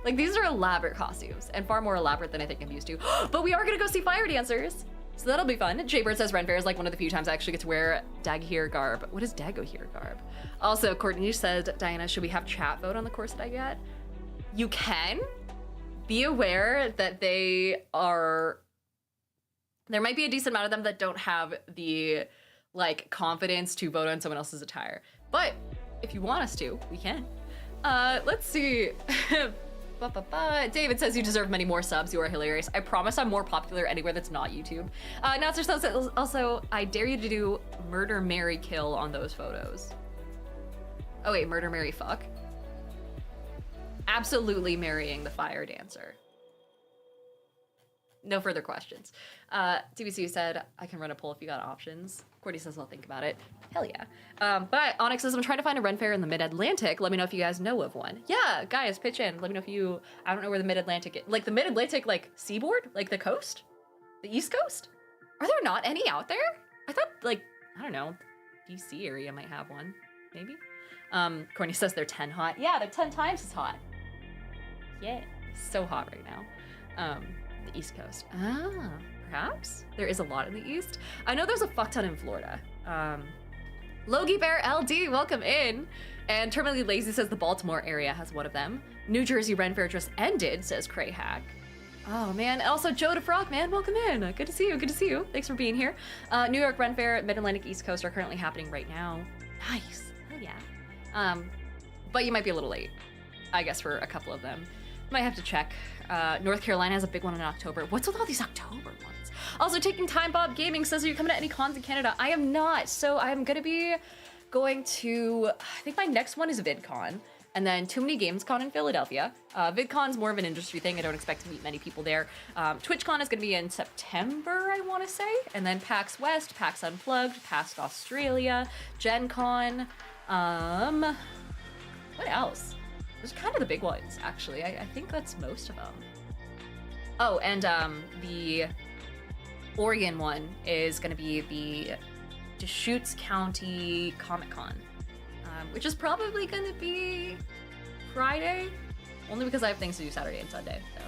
Like, these are elaborate costumes, and far more elaborate than I think I'm used to. But we are gonna go see fire dancers, so that'll be fun. Jaybird says Renfair is like one of the few times I actually get to wear Dagohir garb. What is Dagohir garb? Also, Courtney said, Diana, should we have chat vote on the course that I get? You can. Be aware that they are, there might be a decent amount of them that don't have the like confidence to vote on someone else's attire. But if you want us to, we can. Let's see. David says you deserve many more subs. You are hilarious. I promise I'm more popular anywhere that's not YouTube. Nazir says also, I dare you to do murder, marry, kill on those photos. Oh wait, murder, marry, fuck. Absolutely marrying the fire dancer. No further questions. TBC said, I can run a poll if you got options. Courtney says, I'll think about it. Hell yeah. But Onyx says, I'm trying to find a Renfair in the Mid-Atlantic. Let me know if you guys know of one. Yeah, guys, pitch in. Let me know if you, I don't know where the Mid-Atlantic is. Like the Mid-Atlantic, like seaboard? Like the coast? The East Coast? Are there not any out there? I thought like, I don't know, DC area might have one, maybe? Courtney says they're 10 hot. Yeah, they're 10 times as hot. Yeah, so hot right now. The East Coast. Ah, perhaps? There is a lot in the East. I know there's a fuck ton in Florida. Logie Bear LD, welcome in. And Terminally Lazy says the Baltimore area has one of them. New Jersey Renfair just ended, says Cray Hack. Oh man, also Joe DeFrock, man, welcome in. Good to see you, good to see you. Thanks for being here. New York Renfair, Mid-Atlantic, East Coast are currently happening right now. Nice, hell yeah. But you might be a little late, I guess, for a couple of them. Might have to check. North Carolina has a big one in October. What's with all these October ones? Also, Taking Time Bob Gaming says, are you coming to any cons in Canada? I am not. So I'm gonna be going to, I think my next one is VidCon, and then Too Many Games Con in Philadelphia. VidCon's more of an industry thing. I don't expect to meet many people there. TwitchCon is gonna be in September, I wanna say. And then PAX West, PAX Unplugged, PAX Australia, Gen Con. What else? Those are kind of the big ones, actually. I think that's most of them. Oh, and the Oregon one is going to be the Deschutes County Comic Con, which is probably going to be Friday, only because I have things to do Saturday and Sunday. So,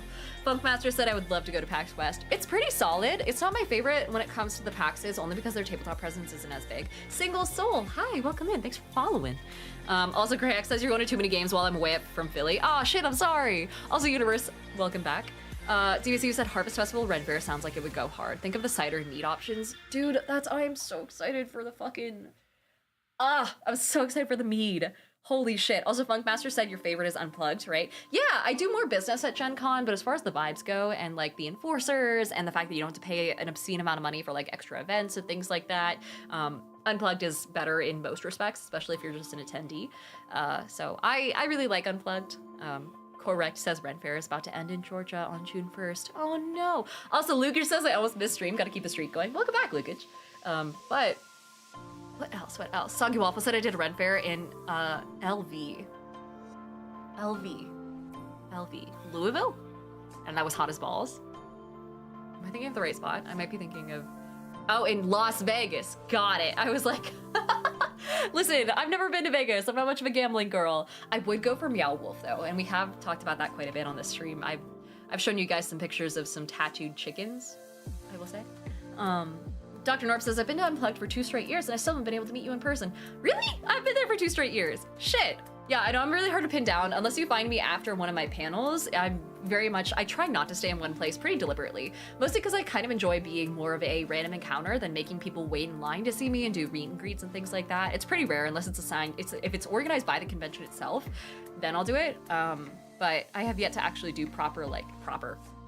Funkmaster said I would love to go to PAX West. It's pretty solid. It's not my favorite when it comes to the PAXs, only because their tabletop presence isn't as big. Single Soul, hi, welcome in. Thanks for following. Also, Grey X says you're going to too many games while I'm away from Philly. Oh shit, I'm sorry. Also, Universe, welcome back. DVC said Harvest Festival Renfair sounds like it would go hard. Think of the cider and meat options. Dude, I am so excited for the fucking... I'm so excited for the mead. Holy shit. Also, Funkmaster said your favorite is Unplugged, right? Yeah, I do more business at Gen Con, but as far as the vibes go and like the enforcers and the fact that you don't have to pay an obscene amount of money for like extra events and things like that, Unplugged is better in most respects, especially if you're just an attendee. So I really like Unplugged. Correct says Renfair is about to end in Georgia on June 1st. Oh no. Also, Lukage says I almost missed stream. Gotta keep the streak going. Welcome back, Lukage. But what else? Soggy Waffle said I did Renfair in LV. Louisville? And that was hot as balls. Am I thinking of the right spot? I might be thinking of... Oh, in Las Vegas. Got it. I was like... Listen, I've never been to Vegas. I'm not much of a gambling girl. I would go for Meow Wolf, though, and we have talked about that quite a bit on this stream. I've shown you guys some pictures of some tattooed chickens, I will say. Dr. Norp says, I've been to Unplugged for 2 straight years, and I still haven't been able to meet you in person. Really? I've been there for 2 straight years. Shit. Yeah, I know I'm really hard to pin down. Unless you find me after one of my panels, I try not to stay in one place pretty deliberately. Mostly because I kind of enjoy being more of a random encounter than making people wait in line to see me and do meet and greets and things like that. It's pretty rare unless it's assigned. If it's organized by the convention itself, then I'll do it. But I have yet to actually do proper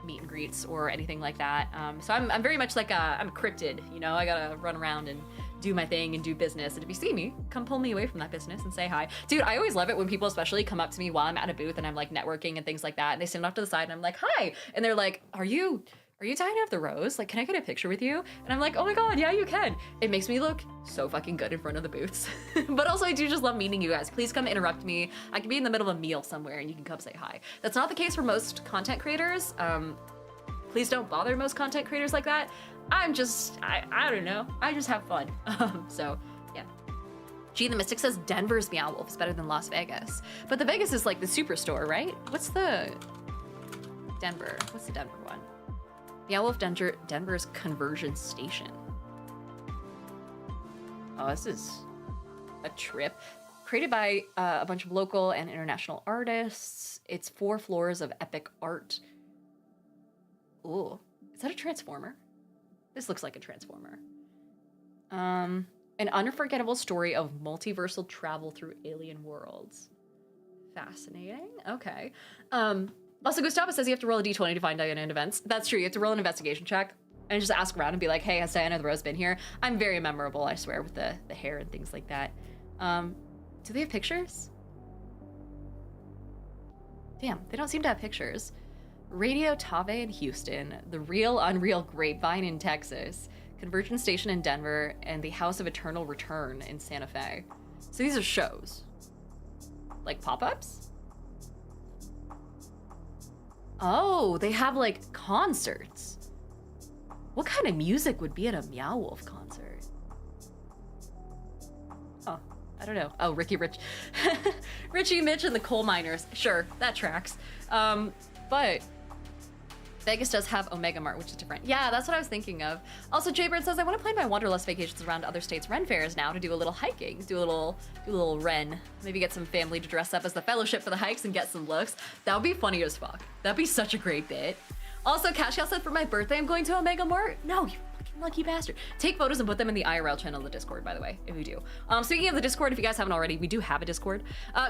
meet and greets or anything like that. So I'm very much like I'm cryptid, you know? I gotta run around and do my thing and do business. And if you see me, come pull me away from that business and say hi. Dude, I always love it when people especially come up to me while I'm at a booth and I'm like networking and things like that. And they stand off to the side and I'm like, hi. And they're like, are you Diana of the Rose? Like, can I get a picture with you? And I'm like, oh my God, yeah, you can. It makes me look so fucking good in front of the booths. But also I do just love meeting you guys. Please come interrupt me. I can be in the middle of a meal somewhere and you can come say hi. That's not the case for most content creators. Please don't bother most content creators like that. I don't know. I just have fun. So, yeah. G the Mystic says Denver's Meow Wolf is better than Las Vegas. But the Vegas is like the superstore, right? What's the Denver one? Meow Wolf Denver's Conversion Station. Oh, this is a trip. Created by a bunch of local and international artists. It's 4 floors of epic art. Ooh, is that a transformer? This looks like a transformer. An unforgettable story of multiversal travel through alien worlds. Fascinating. Okay. Also, Gustavo says you have to roll a d20 to find Diana in events. That's true. You have to roll an investigation check and just ask around and be like, hey, has Diana the Rose been here? I'm very memorable, I swear, with the hair and things like that. Do they have pictures? Damn, they don't seem to have pictures. Radio Tave in Houston, the Real Unreal Grapevine in Texas, Convergence Station in Denver, and the House of Eternal Return in Santa Fe. So these are shows. Like pop-ups? Oh, they have like concerts. What kind of music would be at a Meow Wolf concert? Oh, I don't know. Oh, Richie Mitch and the Coal Miners. Sure, that tracks. But Vegas does have Omega Mart, which is different. Yeah, that's what I was thinking of. Also, Jaybird says, I want to plan my Wanderlust vacations around other states' Ren fairs now to do a little hiking, do a little Ren. Maybe get some family to dress up as the Fellowship for the hikes and get some looks. That would be funny as fuck. That'd be such a great bit. Also, Cash Cow said for my birthday, I'm going to Omega Mart. No, you fucking lucky bastard. Take photos and put them in the IRL channel of the Discord, by the way, if you do. Speaking of the Discord, if you guys haven't already, we do have a Discord.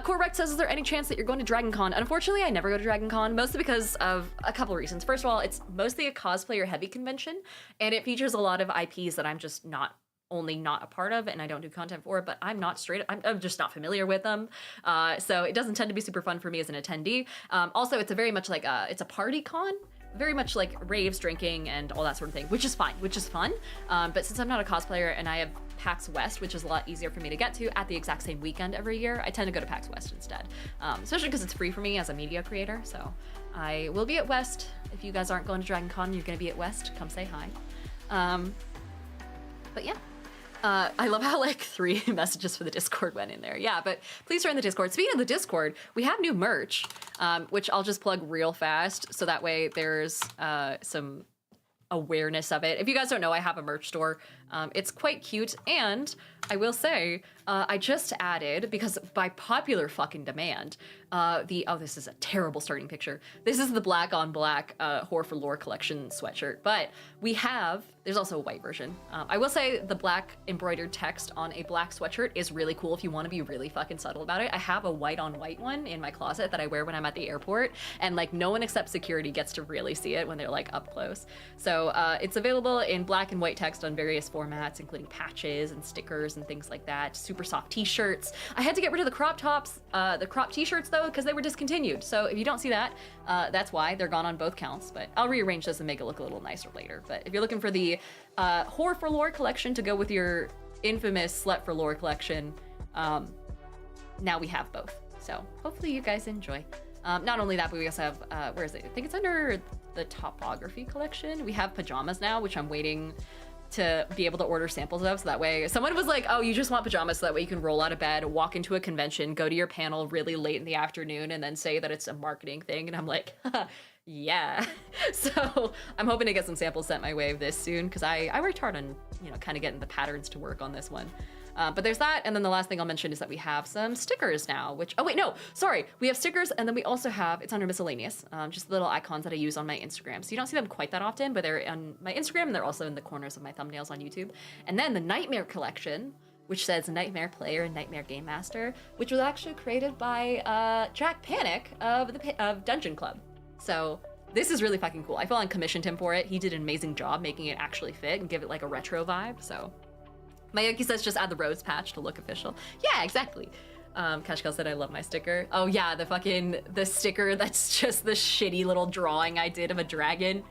Correct says, is there any chance that you're going to Dragon Con? Unfortunately, I never go to Dragon Con, mostly because of a couple reasons. First of all, it's mostly a cosplayer-heavy convention, and it features a lot of IPs that I'm just not a part of, and I don't do content for, but I'm just not familiar with them. So it doesn't tend to be super fun for me as an attendee. Also, it's a very much like it's a party con. Very much like raves, drinking, and all that sort of thing, which is fine, which is fun. But since I'm not a cosplayer and I have PAX West, which is a lot easier for me to get to at the exact same weekend every year, I tend to go to PAX West instead. Especially because it's free for me as a media creator. So I will be at West. If you guys aren't going to Dragon Con, you're going to be at West. Come say hi. But yeah. I love how like 3 messages for the Discord went in there. Yeah, but please join the Discord. Speaking of the Discord, we have new merch, which I'll just plug real fast. So that way there's some awareness of it. If you guys don't know, I have a merch store. It's quite cute. And I will say, I just added, because by popular fucking demand, this is a terrible starting picture. This is the black on black Horror for Lore collection sweatshirt, but there's also a white version. I will say the black embroidered text on a black sweatshirt is really cool if you want to be really fucking subtle about it. I have a white on white one in my closet that I wear when I'm at the airport, and like no one except security gets to really see it when they're like up close. So it's available in black and white text on various formats, including patches and stickers and things like that. Super soft t-shirts. I had to get rid of the crop tops, the crop t-shirts though, because they were discontinued. So if you don't see that, that's why they're gone on both counts, but I'll rearrange this and make it look a little nicer later. But if you're looking for the Horror for Lore collection to go with your infamous Slut for Lore collection, now we have both. So hopefully you guys enjoy. Not only that, but we also have, where is it? I think it's under the topography collection. We have pajamas now, which I'm waiting to be able to order samples of, so that way someone was like, oh, you just want pajamas so that way you can roll out of bed, walk into a convention, go to your panel really late in the afternoon, and then say that it's a marketing thing. And I'm like, yeah. So I'm hoping to get some samples sent my way this soon, because I worked hard on, kind of getting the patterns to work on this one. But there's that, and then the last thing I'll mention is that we have some stickers now, which, oh wait, no, sorry. We have stickers, and then we also have, it's under miscellaneous, just little icons that I use on my Instagram. So you don't see them quite that often, but they're on my Instagram, and they're also in the corners of my thumbnails on YouTube. And then the Nightmare collection, which says Nightmare Player and Nightmare Game Master, which was actually created by Jack Panic of Dungeon Club. So this is really fucking cool. I feel like commissioned him for it. He did an amazing job making it actually fit and give it like a retro vibe, so. Mayuki says just add the rose patch to look official. Yeah, exactly. Kashkal said I love my sticker. Oh yeah, the sticker that's just the shitty little drawing I did of a dragon.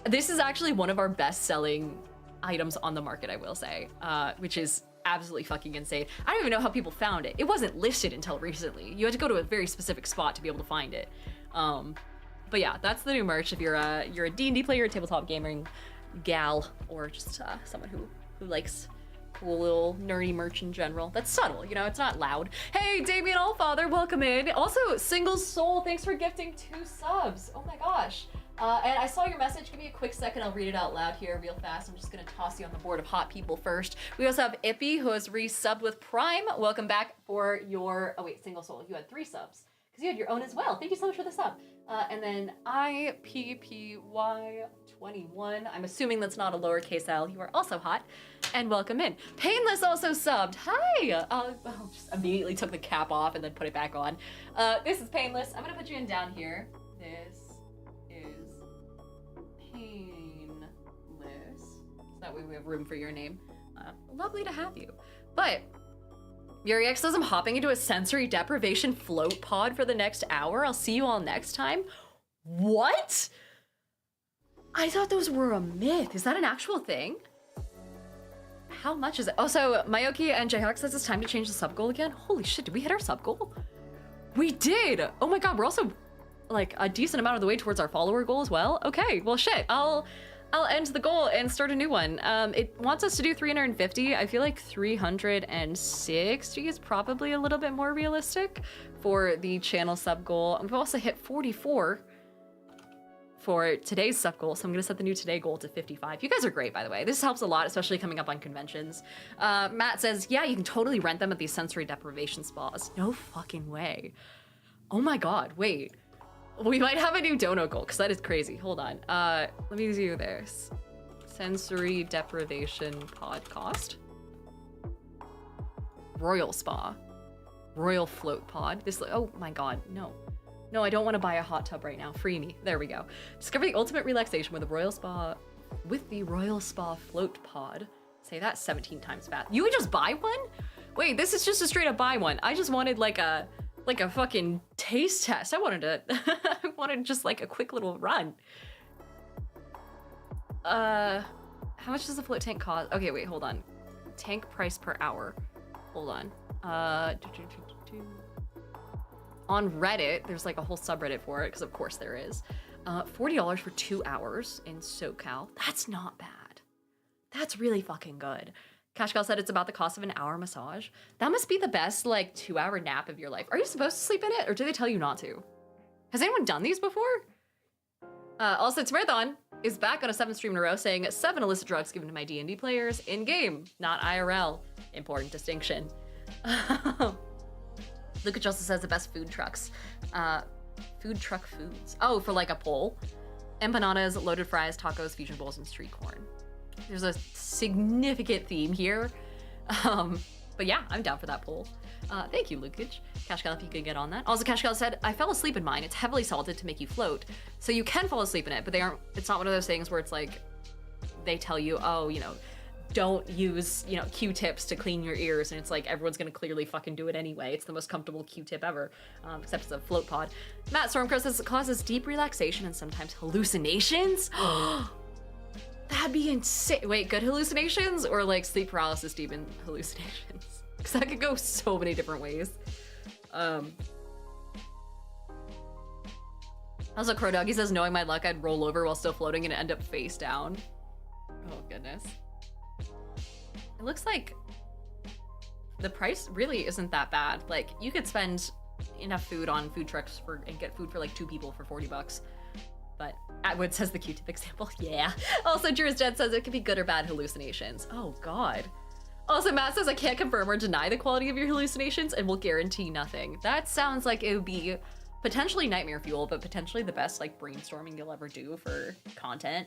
This is actually one of our best selling items on the market, I will say, which is absolutely fucking insane. I don't even know how people found it. It wasn't listed until recently. You had to go to a very specific spot to be able to find it. But yeah, that's the new merch if you're a D&D player, a tabletop gaming gal, or just someone who likes cool little nerdy merch in general. That's subtle, it's not loud. Hey, Damien Allfather, welcome in. Also, Single Soul, thanks for gifting 2 subs. Oh my gosh. And I saw your message. Give me a quick second. I'll read it out loud here real fast. I'm just gonna toss you on the board of hot people first. We also have Ippy, who has resubbed with Prime. Welcome back for your, Single Soul, you had 3 subs, because you had your own as well. Thank you so much for the sub. And then IPPY21, I'm assuming that's not a lowercase l, you are also hot, and welcome in. Painless also subbed, hi! I just immediately took the cap off and then put it back on. This is Painless, I'm gonna put you in down here. This is Painless, so that way we have room for your name. Lovely to have you. But Yuri says I'm hopping into a sensory deprivation float pod for the next hour. I'll see you all next time. What? I thought those were a myth. Is that an actual thing? How much is it? Oh, so Mayoki and Jayhawk says it's time to change the sub goal again. Holy shit, did we hit our sub goal? We did. Oh my God, we're also like a decent amount of the way towards our follower goal as well. Okay, well shit, I'll end the goal and start a new one. It wants us to do 350. I feel like 360 is probably a little bit more realistic for the channel sub goal. We've also hit 44 for today's sub goal, so I'm gonna set the new today goal to 55. You guys are great, by the way. This helps a lot, especially coming up on conventions. Matt says, yeah, you can totally rent them at these sensory deprivation spas. No fucking way. Oh my God, wait. We might have a new dono goal, because that is crazy. Hold on. Let me do this. Sensory deprivation pod cost. Royal spa. Royal float pod. This, oh my God, no. No, I don't want to buy a hot tub right now. Free me. There we go. Discover the ultimate relaxation with the Royal Spa float pod. Say that 17 times fast. You would just buy one? Wait, this is just a straight up buy one. I just wanted like a fucking taste test. I wanted just like a quick little run. How much does the float tank cost? Okay, wait, hold on. Tank price per hour. Hold on. On Reddit, there's like a whole subreddit for it, because of course there is. $40 for 2 hours in SoCal. That's not bad. That's really fucking good. Kashgal said it's about the cost of an hour massage. That must be the best, like, 2-hour nap of your life. Are you supposed to sleep in it, or do they tell you not to? Has anyone done these before? Also, Marathon is back on a 7th stream in a row saying 7 illicit drugs given to my D&D players in-game, not IRL. Important distinction. Luca also says the best food trucks. Food truck foods. Oh, for like a poll. Empanadas, loaded fries, tacos, fusion bowls, and street corn. There's a significant theme here. But yeah, I'm down for that poll. Thank you, Lukage. Kashgal, if you could get on that. Also, Kashgal said, I fell asleep in mine. It's heavily salted to make you float. So you can fall asleep in it, but it's not one of those things where it's like, they tell you, oh, you know, don't use, you know, Q-tips to clean your ears. And it's like, everyone's gonna clearly fucking do it anyway. It's the most comfortable Q-tip ever, except it's a float pod. Matt Stormcrow says it causes deep relaxation and sometimes hallucinations. That'd be insane. Wait, good hallucinations or like sleep paralysis demon hallucinations? Because that could go so many different ways. Also, Crow Doggy says, knowing my luck, I'd roll over while still floating and end up face down. Oh, goodness. It looks like the price really isn't that bad. Like, you could spend enough food on food trucks and get food for like 2 people for 40 bucks. But Atwood says the Q-tip example. Yeah. Also, Juris Jet says it could be good or bad hallucinations. Oh, God. Also, Matt says I can't confirm or deny the quality of your hallucinations and will guarantee nothing. That sounds like it would be potentially nightmare fuel, but potentially the best like brainstorming you'll ever do for content.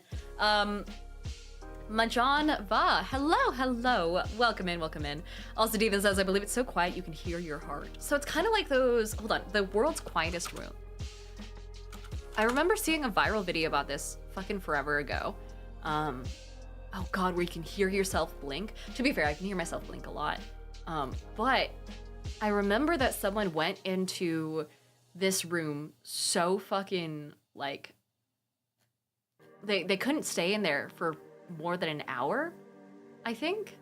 Majan Va, hello. Welcome in. Also, Devan says, I believe it's so quiet you can hear your heart. So it's kind of like those, hold on, the world's quietest room. I remember seeing a viral video about this fucking forever ago. Oh God, where you can hear yourself blink. To be fair, I can hear myself blink a lot. But I remember that someone went into this room so fucking like, they couldn't stay in there for more than an hour, I think.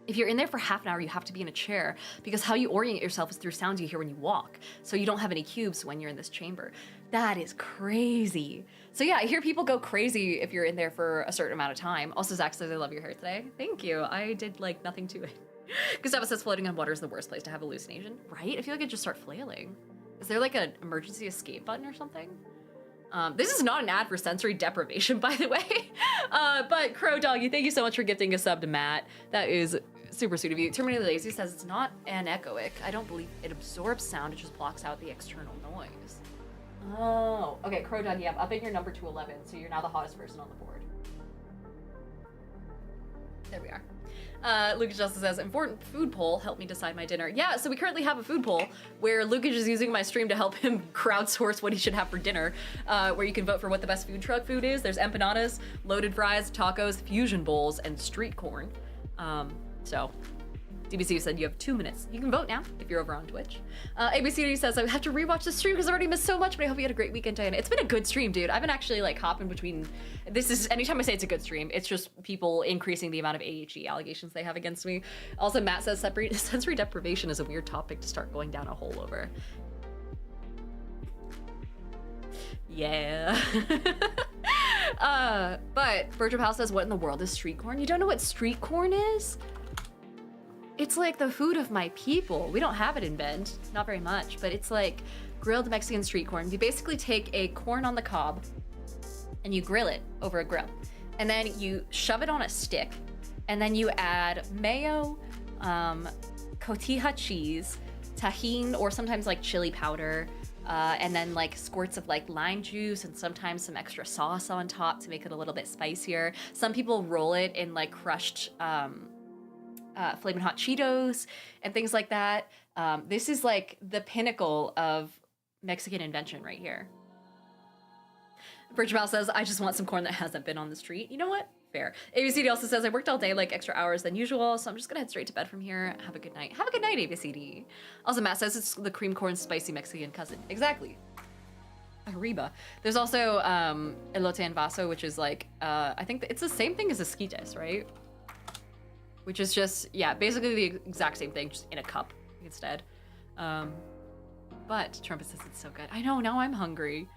If you're in there for half an hour, you have to be in a chair because how you orient yourself is through sounds you hear when you walk. So you don't have any cubes when you're in this chamber. That is crazy. So yeah, I hear people go crazy if you're in there for a certain amount of time. Also, Zach says, I love your hair today. Thank you. I did like nothing to it. Gustavo says floating on water is the worst place to have hallucination, right? I feel like I'd just start flailing. Is there like an emergency escape button or something? This is not an ad for sensory deprivation, by the way. But Crow Doggy, thank you so much for gifting a sub to Matt. That is super sweet of you. Terminator Lazy says it's not anechoic. I don't believe it absorbs sound. It just blocks out the external noise. Oh, okay. Crow Doggy, I'm upping your number to 11, so you're now the hottest person on the board. There we are. Lucas Justice says, important food poll, help me decide my dinner. Yeah, so we currently have a food poll where Lucas is using my stream to help him crowdsource what he should have for dinner, where you can vote for what the best food truck food is. There's empanadas, loaded fries, tacos, fusion bowls, and street corn. So DBC said you have 2 minutes. You can vote now if you're over on Twitch. ABCD says, I have to rewatch the stream because I already missed so much, but I hope you had a great weekend, Diana. It's been a good stream, dude. I've been actually like hopping between, this is, anytime I say it's a good stream, it's just people increasing the amount of AHE allegations they have against me. Also, Matt says sensory deprivation is a weird topic to start going down a hole over. Yeah. But Virgil House says, what in the world is street corn? You don't know what street corn is? It's like the food of my people. We don't have it in Bend, not very much, but it's like grilled Mexican street corn. You basically take a corn on the cob and you grill it over a grill. And then you shove it on a stick and then you add mayo, cotija cheese, tahine, or sometimes like chili powder, and then like squirts of like lime juice and sometimes some extra sauce on top to make it a little bit spicier. Some people roll it in like crushed, Flamin' Hot Cheetos and things like that. This is like the pinnacle of Mexican invention right here. Virgil says, I just want some corn that hasn't been on the street. You know what? Fair. ABCD also says, I worked all day, like extra hours than usual, so I'm just gonna head straight to bed from here. Have a good night. Have a good night, ABCD. Also, Matt says it's the cream corn spicy Mexican cousin. Exactly. Arriba. There's also elote en vaso, which is like, I think it's the same thing as esquites, right? Which is just, yeah, basically the exact same thing, just in a cup instead. But Trumpet says it's so good. I know, now I'm hungry.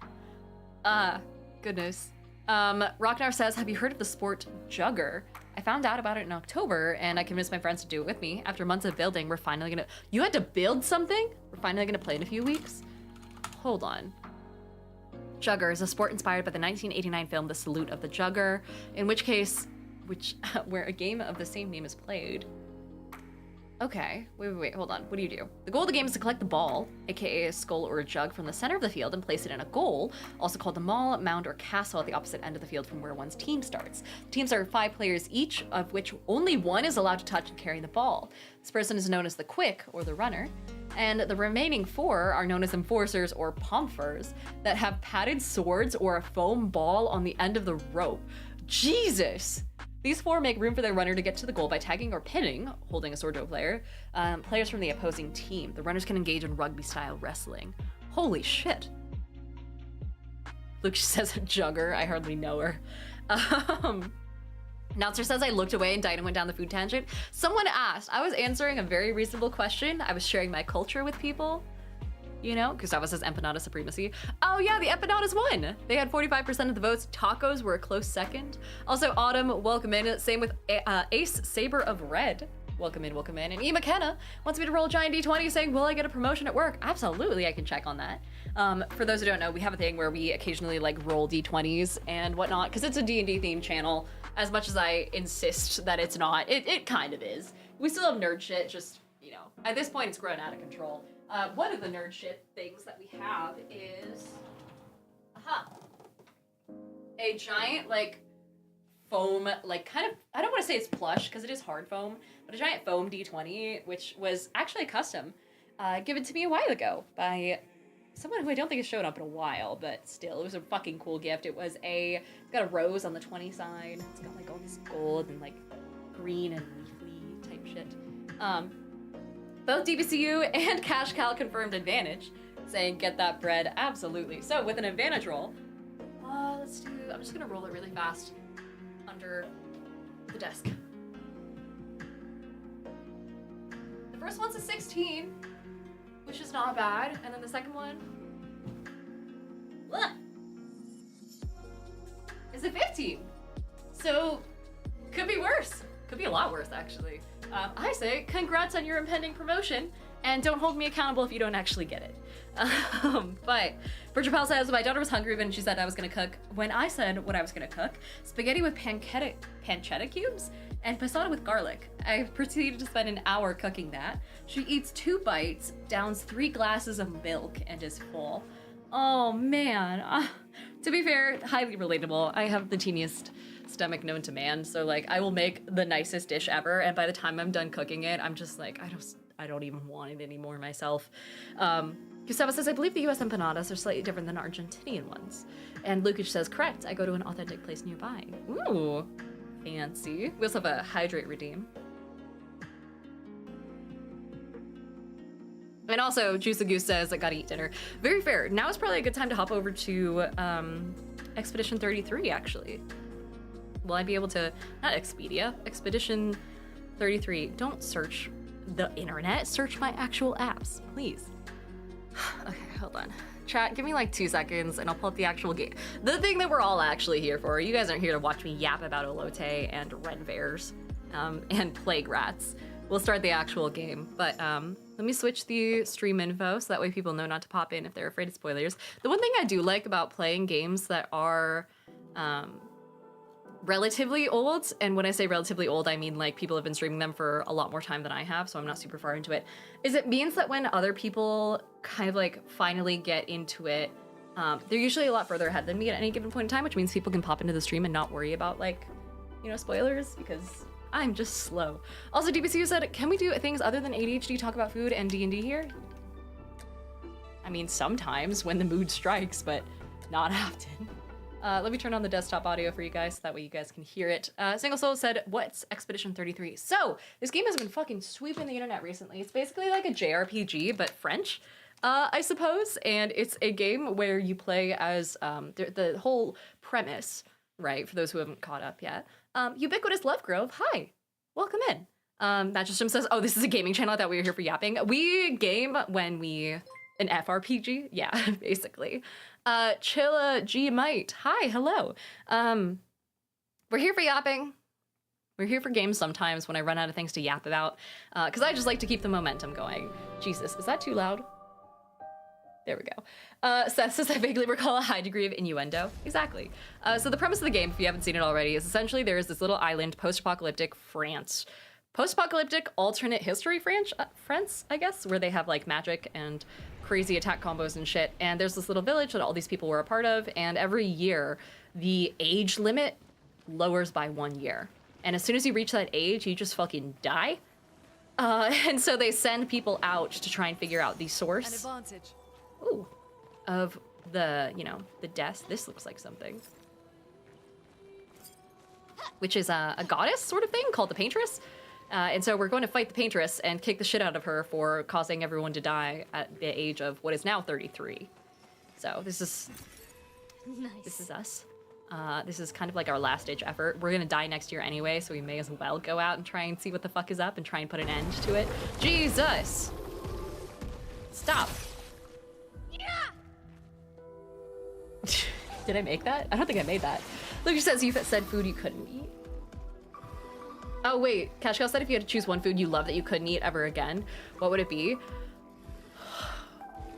Goodness. Rocknar says, have you heard of the sport Jugger? I found out about it in October, and I convinced my friends to do it with me. After months of building, we're finally gonna... You had to build something? We're finally gonna play in a few weeks? Hold on. Jugger is a sport inspired by the 1989 film The Salute of the Jugger, in which case... where a game of the same name is played. Okay, wait, hold on. What do you do? The goal of the game is to collect the ball, aka a skull or a jug, from the center of the field and place it in a goal, also called the mall, mound, or castle at the opposite end of the field from where one's team starts. Teams are 5 players each, of which only one is allowed to touch and carry the ball. This person is known as the quick, or the runner, and the remaining 4 are known as enforcers or pomfers that have padded swords or a foam ball on the end of the rope. Jesus! These 4 make room for their runner to get to the goal by tagging or pinning, holding a sword to a player, players from the opposing team. The runners can engage in rugby-style wrestling. Holy shit. Luke says a jugger. I hardly know her. Announcer says I looked away and Dinah went down the food tangent. Someone asked. I was answering a very reasonable question. I was sharing my culture with people. You know, Gustavo says empanada supremacy. Oh yeah, the empanadas won. They had 45% of the votes. Tacos were a close second. Also, Autumn, welcome in. Same with Ace Saber of Red. Welcome in, welcome in. And E. McKenna wants me to roll a giant D20 saying, will I get a promotion at work? Absolutely, I can check on that. For those who don't know, we have a thing where we occasionally like roll D20s and whatnot, because it's a D&D themed channel. As much as I insist that it's not, it kind of is. We still have nerd shit, just, you know, at this point it's grown out of control. One of the nerd shit things that we have is, a giant, like, foam, like, kind of, I don't want to say it's plush, because it is hard foam, but a giant foam D20, which was actually custom, given to me a while ago by someone who I don't think has shown up in a while, but still, it was a fucking cool gift. It's got a rose on the 20 side, it's got, like, all this gold and, like, green and leafy type shit. Both DBCU and Cash Cal confirmed advantage, saying get that bread, absolutely. So with an advantage roll, I'm just gonna roll it really fast under the desk. The first one's a 16, which is not bad, and then the second one, is a 15. So, could be worse. Could be a lot worse, actually. I say, congrats on your impending promotion, and don't hold me accountable if you don't actually get it. But Bridget Powell says, my daughter was hungry when she said I was gonna cook. When I said what I was gonna cook, spaghetti with pancetta cubes and passata with garlic. I proceeded to spend an hour cooking that. She eats 2 bites, downs 3 glasses of milk, and is full. Oh man. To be fair, highly relatable. I have the teeniest stomach known to man, so like I will make the nicest dish ever, and by the time I'm done cooking it, I'm just like, I don't even want it anymore myself. Gustavo says, I believe the US empanadas are slightly different than Argentinian ones. And Lukic says, correct, I go to an authentic place nearby. Ooh, fancy. We also have a hydrate redeem. And also, Juice Goose says, I gotta eat dinner. Very fair. Now is probably a good time to hop over to Expedition 33, actually. Will I be able to, not Expedia, Expedition 33. Don't search the internet, search my actual apps, please. Okay, hold on. Chat, give me like 2 seconds and I'll pull up the actual game. The thing that we're all actually here for. You guys aren't here to watch me yap about Elote and Renfairs and Plague Rats. We'll start the actual game, but let me switch the stream info so that way people know not to pop in if they're afraid of spoilers. The one thing I do like about playing games that are relatively old, and when I say relatively old, I mean like people have been streaming them for a lot more time than I have, so I'm not super far into it, is it means that when other people kind of like finally get into it, they're usually a lot further ahead than me at any given point in time, which means people can pop into the stream and not worry about like, you know, spoilers, because I'm just slow. Also, DBCU said, can we do things other than ADHD, talk about food and D&D here? I mean, sometimes when the mood strikes, but not often. Let me turn on the desktop audio for you guys so that way you guys can hear it. Single Soul said, what's Expedition 33? So, this game has been fucking sweeping the internet recently. It's basically like a JRPG, but French, I suppose. And it's a game where you play as the whole premise, right, for those who haven't caught up yet. Ubiquitous Lovegrove, hi, welcome in. Magic System says, oh, this is a gaming channel, I thought we were here for yapping. We game when we, an FRPG, yeah, basically. Chilla G Might. Hi, hello. We're here for yapping. We're here for games sometimes when I run out of things to yap about, because I just like to keep the momentum going. Jesus, is that too loud? There we go. Seth says, I vaguely recall a high degree of innuendo. Exactly. So the premise of the game, if you haven't seen it already, is essentially there is this little island, post-apocalyptic France. Post-apocalyptic alternate history France, I guess, where they have like magic and crazy attack combos and shit. And there's this little village that all these people were a part of, and every year the age limit lowers by 1 year. And as soon as you reach that age, you just fucking die. And so they send people out to try and figure out the source. An advantage. Ooh, of the, you know, the deaths. This looks like something. Which is a goddess sort of thing called the Paintress. And so we're going to fight the Paintress and kick the shit out of her for causing everyone to die at the age of what is now 33. So this is nice. This is us. This is kind of like our last ditch effort. We're gonna die next year anyway, so we may as well go out and try and see what the fuck is up and try and put an end to it. Jesus! Stop. Did I make that? I don't think I made that. Luke says you said food you couldn't eat. Oh wait, Cashcow said if you had to choose one food you love that you couldn't eat ever again, what would it be?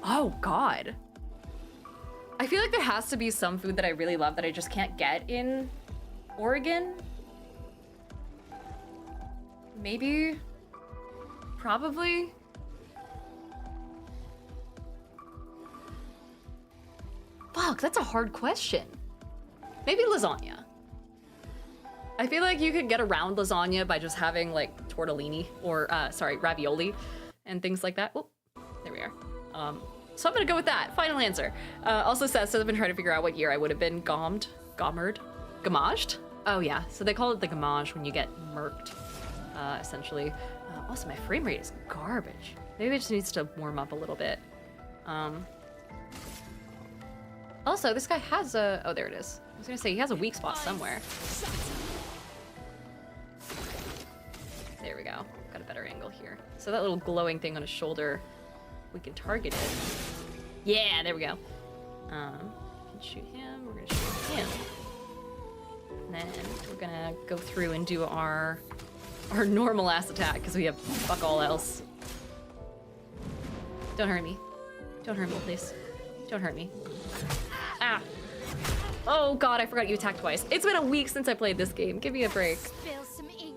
Oh God. I feel like there has to be some food that I really love that I just can't get in Oregon. Maybe. Probably. Fuck, that's a hard question. Maybe lasagna. I feel like you could get around lasagna by just having like tortellini or, ravioli and things like that. Oh, there we are. So I'm gonna go with that. Final answer. Also says, so I've been trying to figure out what year I would have been gommaged? Oh yeah, so they call it the gommage when you get murked, essentially. Also, my frame rate is garbage. Maybe it just needs to warm up a little bit. Also, this guy has a, oh, there it is. I was gonna say, he has a weak spot somewhere. There we go. Got a better angle here. So that little glowing thing on his shoulder, we can target it. Yeah, there we go. We can shoot him, we're gonna shoot him. And then we're gonna go through and do our normal ass attack, because we have fuck all else. Don't hurt me. Don't hurt me, please. Don't hurt me. Ah. Oh God, I forgot you attacked twice. It's been a week since I played this game. Give me a break. Spill some ink.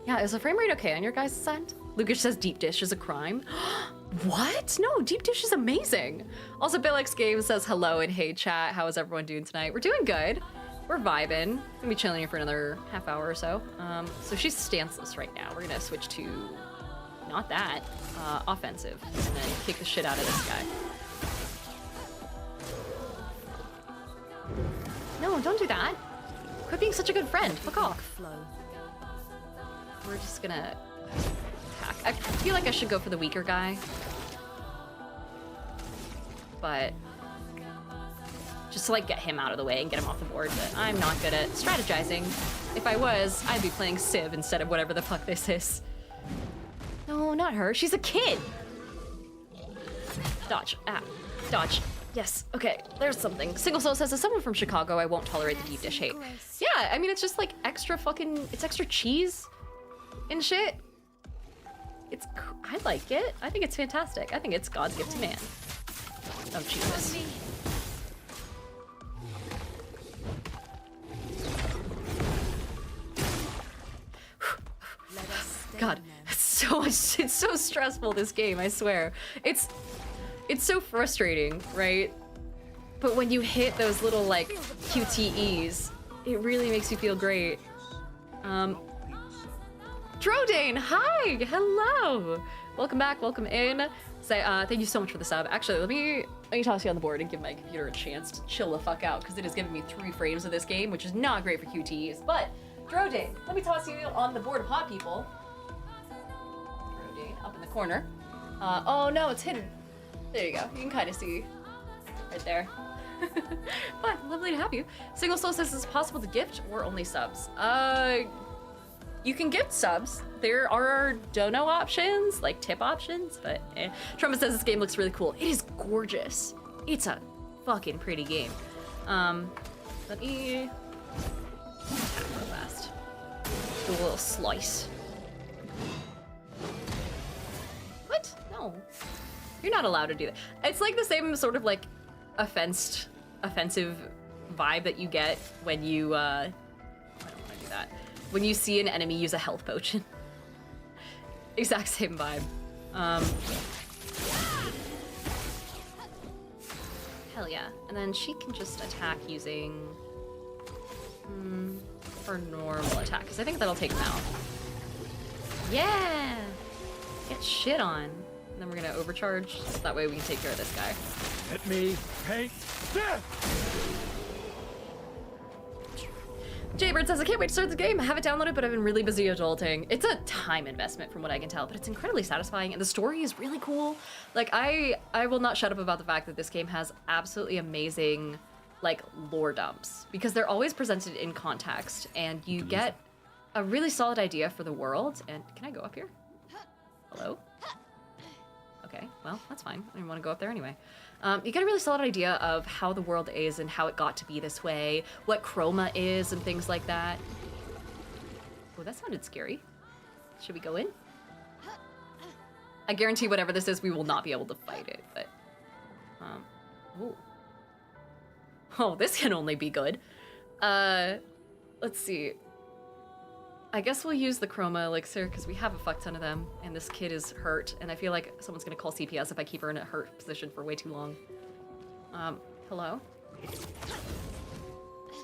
Yeah, is the frame rate okay on your guys' end? Lucas says deep dish is a crime. What? No, deep dish is amazing. Also, Bill X Games says hello and hey chat. How is everyone doing tonight? We're doing good. We're vibing. Gonna be chilling here for another half hour or so. So she's stanceless right now. We're gonna switch to not that, offensive, and then kick the shit out of this guy. No, don't do that. Quit being such a good friend. Fuck off. We're just gonna attack. I feel like I should go for the weaker guy. But just to like get him out of the way and get him off the board, but I'm not good at strategizing. If I was, I'd be playing Civ instead of whatever the fuck this is. No, not her. She's a kid. Dodge. Ah. Dodge. Yes, okay, there's something. Single Soul says, as someone from Chicago, I won't tolerate the deep dish hate. Yeah, I mean, it's just like extra fucking, it's extra cheese and shit. It's, I like it. I think it's fantastic. I think it's God's gift to man. Oh, Jesus. God, it's so stressful, this game, I swear. It's so frustrating, right? But when you hit those little, like, QTEs, it really makes you feel great. Drodane, hi! Hello! Welcome back, welcome in. Say, thank you so much for the sub. Actually, let me toss you on the board and give my computer a chance to chill the fuck out, because it has given me 3 frames of this game, which is not great for QTEs. But, Drodane, let me toss you on the board of hot people. Drodane, up in the corner. Oh no, it's hidden. There you go. You can kind of see right there. But lovely to have you. Single Soul says, is it possible to gift or only subs? You can gift subs. There are dono options, like tip options, but Trump says this game looks really cool. It is gorgeous. It's a fucking pretty game. Let me attack real fast. Do a little slice. What? No. You're not allowed to do that. It's like the same sort of like offensive vibe that you get when you, I don't want to do that. When you see an enemy use a health potion. Exact same vibe. Hell yeah. And then she can just attack using her normal attack, because I think that'll take him out. Yeah! Get shit on. And then we're gonna overcharge, so that way we can take care of this guy. Let me paint death! Jaybird says, I can't wait to start the game. I have it downloaded, but I've been really busy adulting. It's a time investment from what I can tell, but it's incredibly satisfying, and the story is really cool. Like, I will not shut up about the fact that this game has absolutely amazing, like, lore dumps, because they're always presented in context, and you get a really solid idea for the world. And can I go up here? Hello? Okay, well, that's fine. I didn't want to go up there anyway. You get a really solid idea of how the world is and how it got to be this way, what chroma is and things like that. Oh, that sounded scary. Should we go in? I guarantee whatever this is, we will not be able to fight it, but... ooh. Oh, this can only be good. Let's see. I guess we'll use the chroma elixir because we have a fuck ton of them, and this kid is hurt, and I feel like someone's gonna call CPS if I keep her in a hurt position for way too long. Hello? Is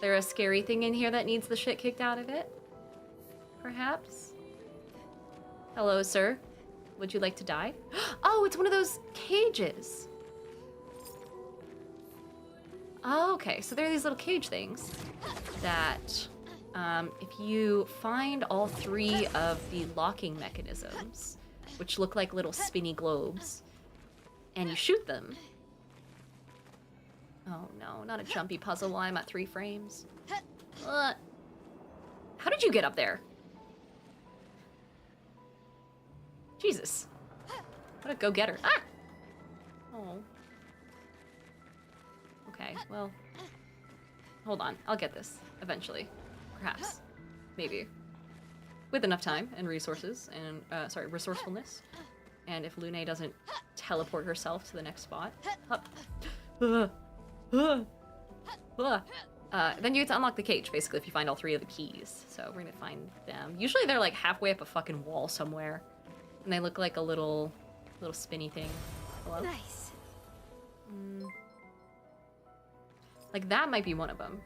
there a scary thing in here that needs the shit kicked out of it? Perhaps? Hello, sir. Would you like to die? Oh, it's one of those cages. Oh, okay, so there are these little cage things that... if you find all 3 of the locking mechanisms, which look like little spinny globes, and you shoot them. Oh no, not a jumpy puzzle while I'm at 3 frames. How did you get up there? Jesus. What a go-getter. Ah! Oh. Okay, well. Hold on, I'll get this, eventually. Perhaps. Maybe. With enough time and resources and, resourcefulness. And if Lune doesn't teleport herself to the next spot. Then you get to unlock the cage, basically, if you find all 3 of the keys. So we're gonna find them. Usually they're like halfway up a fucking wall somewhere. And they look like a little spinny thing. Hello? Nice. Like that might be one of them.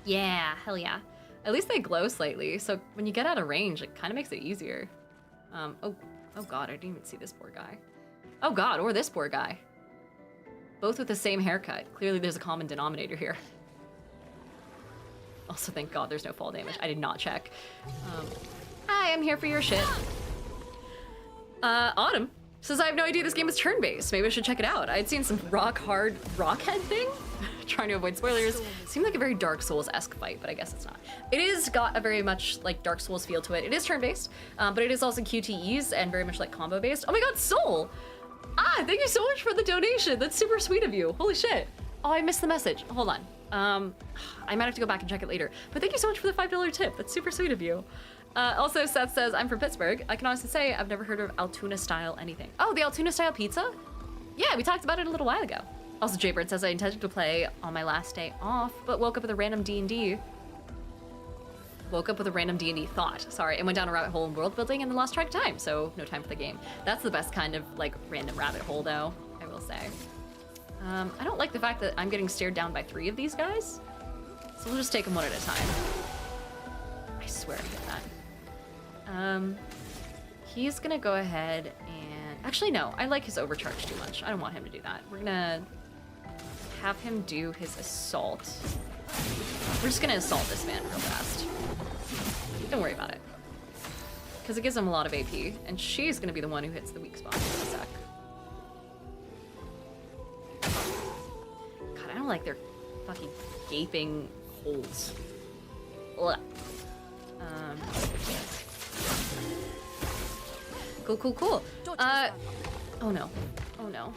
Yeah, hell yeah. At least they glow slightly, so when you get out of range, it kind of makes it easier. Oh god, I didn't even see this poor guy. Oh god, or this poor guy. Both with the same haircut. Clearly there's a common denominator here. Also, thank god there's no fall damage. I did not check. Hi, I'm here for your shit. Autumn says, I have no idea this game is turn-based. Maybe I should check it out. I'd seen some rock-hard rockhead thing. Trying to avoid spoilers. Seemed like a very Dark Souls-esque fight, but I guess it's not. It is got a very much like Dark Souls feel to it. It is turn-based, but it is also QTEs and very much like combo-based. Oh my god, Soul! Ah, thank you so much for the donation. That's super sweet of you. Holy shit. Oh, I missed the message. Hold on. I might have to go back and check it later. But thank you so much for the $5 tip. That's super sweet of you. Also, Seth says, I'm from Pittsburgh. I can honestly say I've never heard of Altoona-style anything. Oh, the Altoona-style pizza? Yeah, we talked about it a little while ago. Also, Jaybird says, I intended to play on my last day off, but woke up with a random D&D. Woke up with a random D&D thought, sorry, and went down a rabbit hole in world building and then lost track of time, so no time for the game. That's the best kind of, like, random rabbit hole, though, I will say. I don't like the fact that I'm getting stared down by 3 of these guys, so we'll just take them one at a time. I swear I get that. He's gonna go ahead and... Actually, no, I like his overcharge too much. I don't want him to do that. We're gonna have him do his assault. We're just gonna assault this man real fast. Don't worry about it. Because it gives him a lot of AP, and she's gonna be the one who hits the weak spot in a sec. God, I don't like their fucking gaping holes. Ugh. Cool. Oh no. Oh no.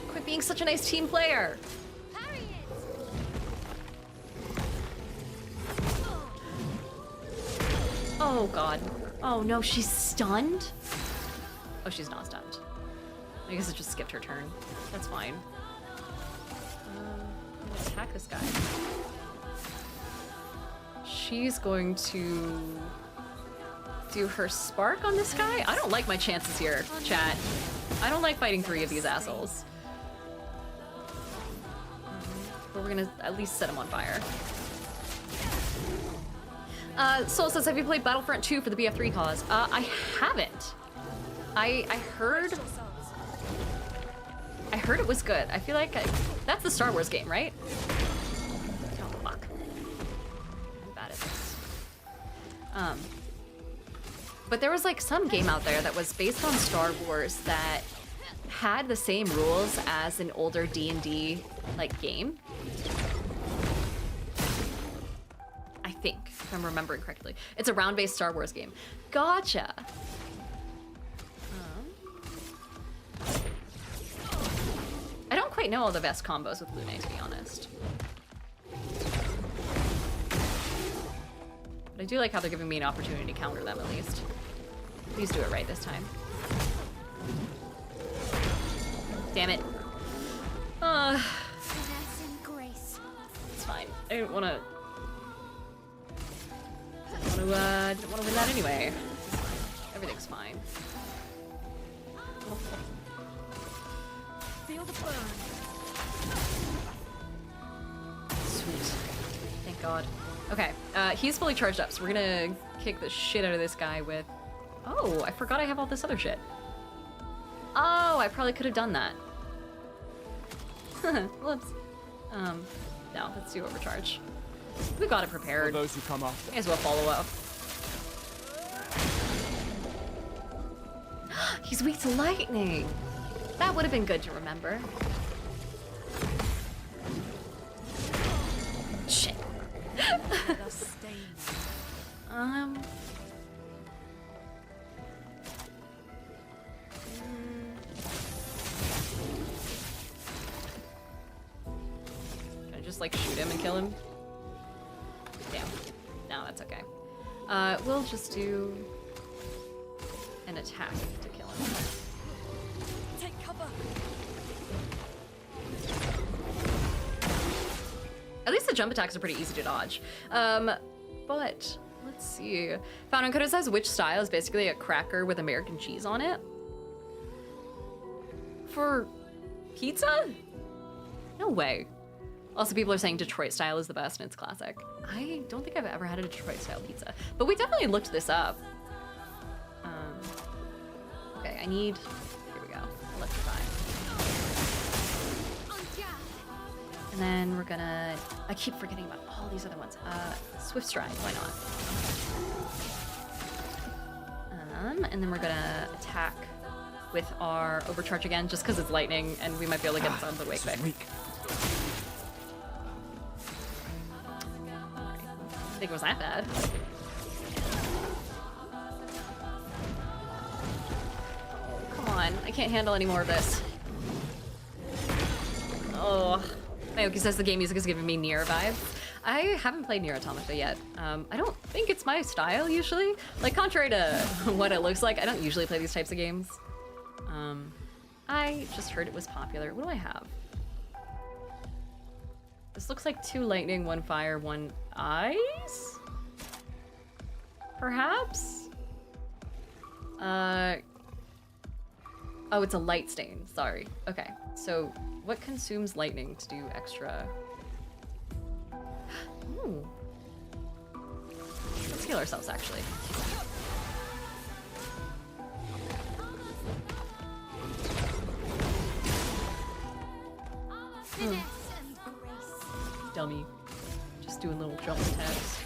Quit being such a nice team player. Oh god. Oh no, she's stunned? Oh, she's not stunned. I guess it just skipped her turn. That's fine. I'm gonna attack this guy. She's going to do her spark on this guy? I don't like my chances here, chat. I don't like fighting 3 of these assholes. But we're gonna at least set him on fire. Soul says, have you played Battlefront 2 for the BF3 cause? I haven't. I heard it was good. I feel like that's the Star Wars game, right? Oh, fuck. I'm bad at this. But there was like some game out there that was based on Star Wars that had the same rules as an older D&D like game. I think, if I'm remembering correctly. It's a round-based Star Wars game. Gotcha. I don't quite know all the best combos with Lune, to be honest. But I do like how they're giving me an opportunity to counter them, at least. Please do it right this time. Damn it. It's fine. I didn't want to... didn't want to win that anyway. Everything's fine. Feel the burn. Sweet. Thank God. Okay, he's fully charged up, so we're gonna kick the shit out of this guy with... Oh, I forgot I have all this other shit. Oh, I probably could have done that. Whoops. No, let's do overcharge. We got it prepared. For those who come after. May as well follow up. He's weak to lightning. That would have been good to remember. Shit. Can I just like shoot him and kill him? Damn. No, that's okay. We'll just do an attack to kill him. Take cover. At least the jump attacks are pretty easy to dodge. But let's see. Found on Coda says which style is basically a cracker with American cheese on it. For pizza? No way. Also, people are saying Detroit style is the best and it's classic. I don't think I've ever had a Detroit style pizza, but we definitely looked this up. Okay, I need, here we go, electrify. And then we're gonna, I keep forgetting about all these other ones. Swift Stride, why not? And then we're gonna attack with our overcharge again, just because it's lightning and we might be able to get this out of the way quick. I think it was that bad. Come on, I can't handle any more of this. Oh, Naoki says the game music is giving me Nier vibes. I haven't played Nier Automata yet. I don't think it's my style usually. Like, contrary to what it looks like, I don't usually play these types of games. I just heard it was popular. What do I have? This looks like 2 lightning, 1 fire, 1 ice? Perhaps? Oh, it's a light stain. Sorry. Okay, so what consumes lightning to do extra? Ooh. Let's heal ourselves, actually. Dummy. Just doing little jump attacks.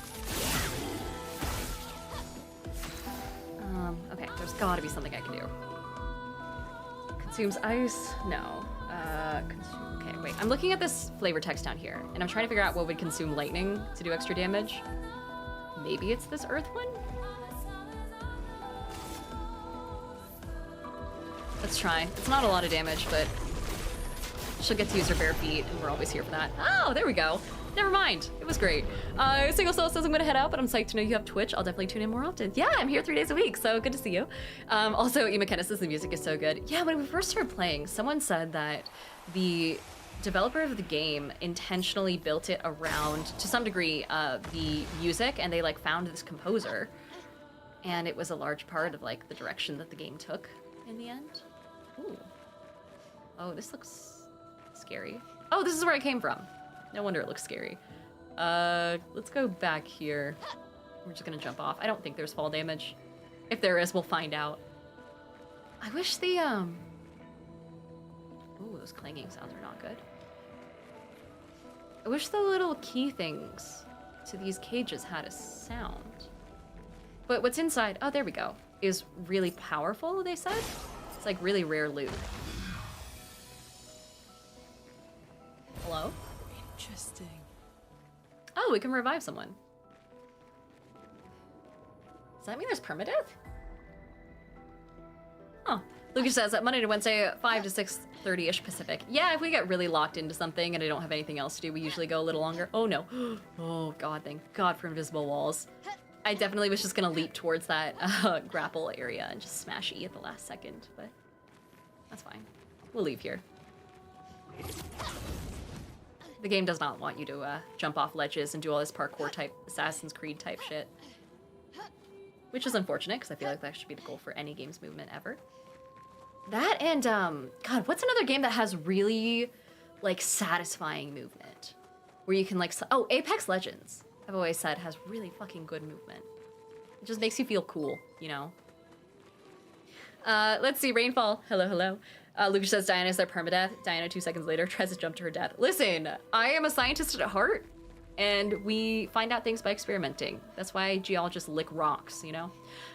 Okay, there's gotta be something I can do. Consumes ice? No. Okay, wait. I'm looking at this flavor text down here, and I'm trying to figure out what would consume lightning to do extra damage. Maybe it's this earth one? Let's try. It's not a lot of damage, but she'll get to use her bare feet, and we're always here for that. Oh, there we go. Never mind. It was great. Single Soul says I'm gonna head out, but I'm psyched to know you have Twitch. I'll definitely tune in more often. Yeah, I'm here 3 days a week, so good to see you. Also, E. McKenna says the music is so good. Yeah, when we first started playing, someone said that the developer of the game intentionally built it around, to some degree, the music, and they like found this composer, and it was a large part of like the direction that the game took in the end. Ooh. Oh, this looks scary. Oh, this is where I came from. No wonder it looks scary. Let's go back here. We're just gonna jump off. I don't think there's fall damage. If there is, we'll find out. I wish the, ooh, those clanging sounds are not good. I wish the little key things to these cages had a sound. But what's inside, oh, there we go, is really powerful, they said? It's like really rare loot. Hello? Interesting. Oh, we can revive someone. Does that mean there's permadeath? Huh. Lucas says that Monday to Wednesday, 5 to 6:30-ish Pacific. Yeah, if we get really locked into something and I don't have anything else to do, we usually go a little longer. Oh no. Oh god, thank God for invisible walls. I definitely was just gonna leap towards that grapple area and just smash E at the last second, but that's fine. We'll leave here. The game does not want you to jump off ledges and do all this parkour type, Assassin's Creed type shit. Which is unfortunate, because I feel like that should be the goal for any games movement ever. That and, God, what's another game that has really, like, satisfying movement? Where you can, like, oh, Apex Legends, I've always said, has really fucking good movement. It just makes you feel cool, you know? Let's see, Rainfall, hello, hello. Lucas says Diana's their permadeath. Diana 2 seconds later tries to jump to her death. Listen, I am a scientist at heart, and we find out things by experimenting. That's why geologists lick rocks, you know?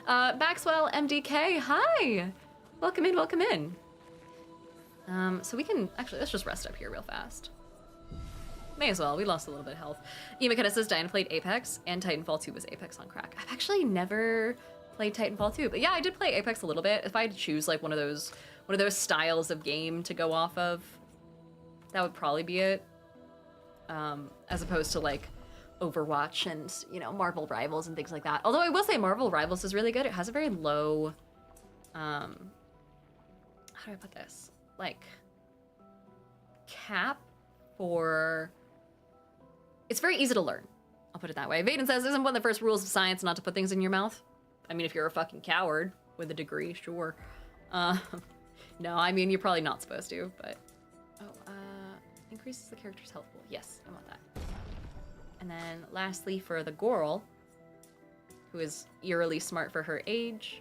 Maxwell MDK, hi! Welcome in, welcome in. So we can, actually, let's just rest up here real fast. May as well, we lost a little bit of health. Ema Kenneth says Diana played Apex, and Titanfall 2 was Apex on crack. I've actually never played Titanfall 2, but yeah, I did play Apex a little bit. If I had to choose like one of those styles of game to go off of, that would probably be it. As opposed to like Overwatch and, you know, Marvel Rivals and things like that. Although I will say Marvel Rivals is really good. It has a very low, how do I put this? Like, cap for, it's very easy to learn. I'll put it that way. Vaden says, isn't one of the first rules of science not to put things in your mouth? I mean, if you're a fucking coward with a degree, sure. No, I mean, you're probably not supposed to, but... Oh, increases the character's health pool. Yes, I want that. And then lastly, for the girl, who is eerily smart for her age,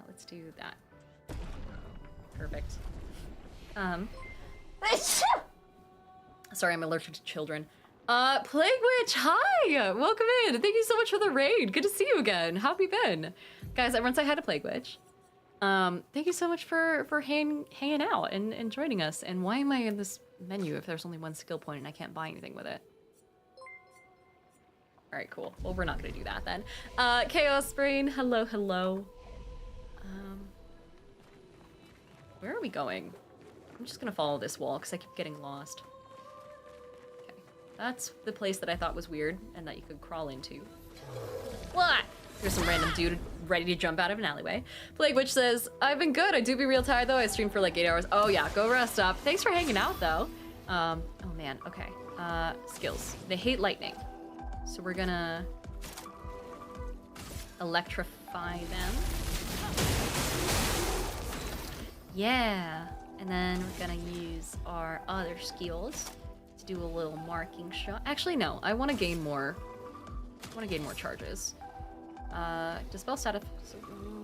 let's do that. Perfect. Sorry, I'm allergic to children. Plague Witch, hi! Welcome in! Thank you so much for the raid. Good to see you again. How have you been? Guys, everyone say hi to Plague Witch. Thank you so much for hanging out and joining us. And why am I in this menu if there's only one skill point and I can't buy anything with it? All right, cool. Well, we're not gonna do that then. Chaos Brain, hello, hello. Where are we going? I'm just gonna follow this wall because I keep getting lost. Okay, that's the place that I thought was weird and that you could crawl into. What? There's some random dude ready to jump out of an alleyway. Plague Witch says, I've been good. I do be real tired though. I streamed for like 8 hours. Oh yeah, go rest up. Thanks for hanging out though. Oh man, okay. Skills. They hate lightning. So we're gonna electrify them. Yeah. And then we're gonna use our other skills to do a little marking shot. Actually, no, I wanna gain more. Charges. Dispel status, so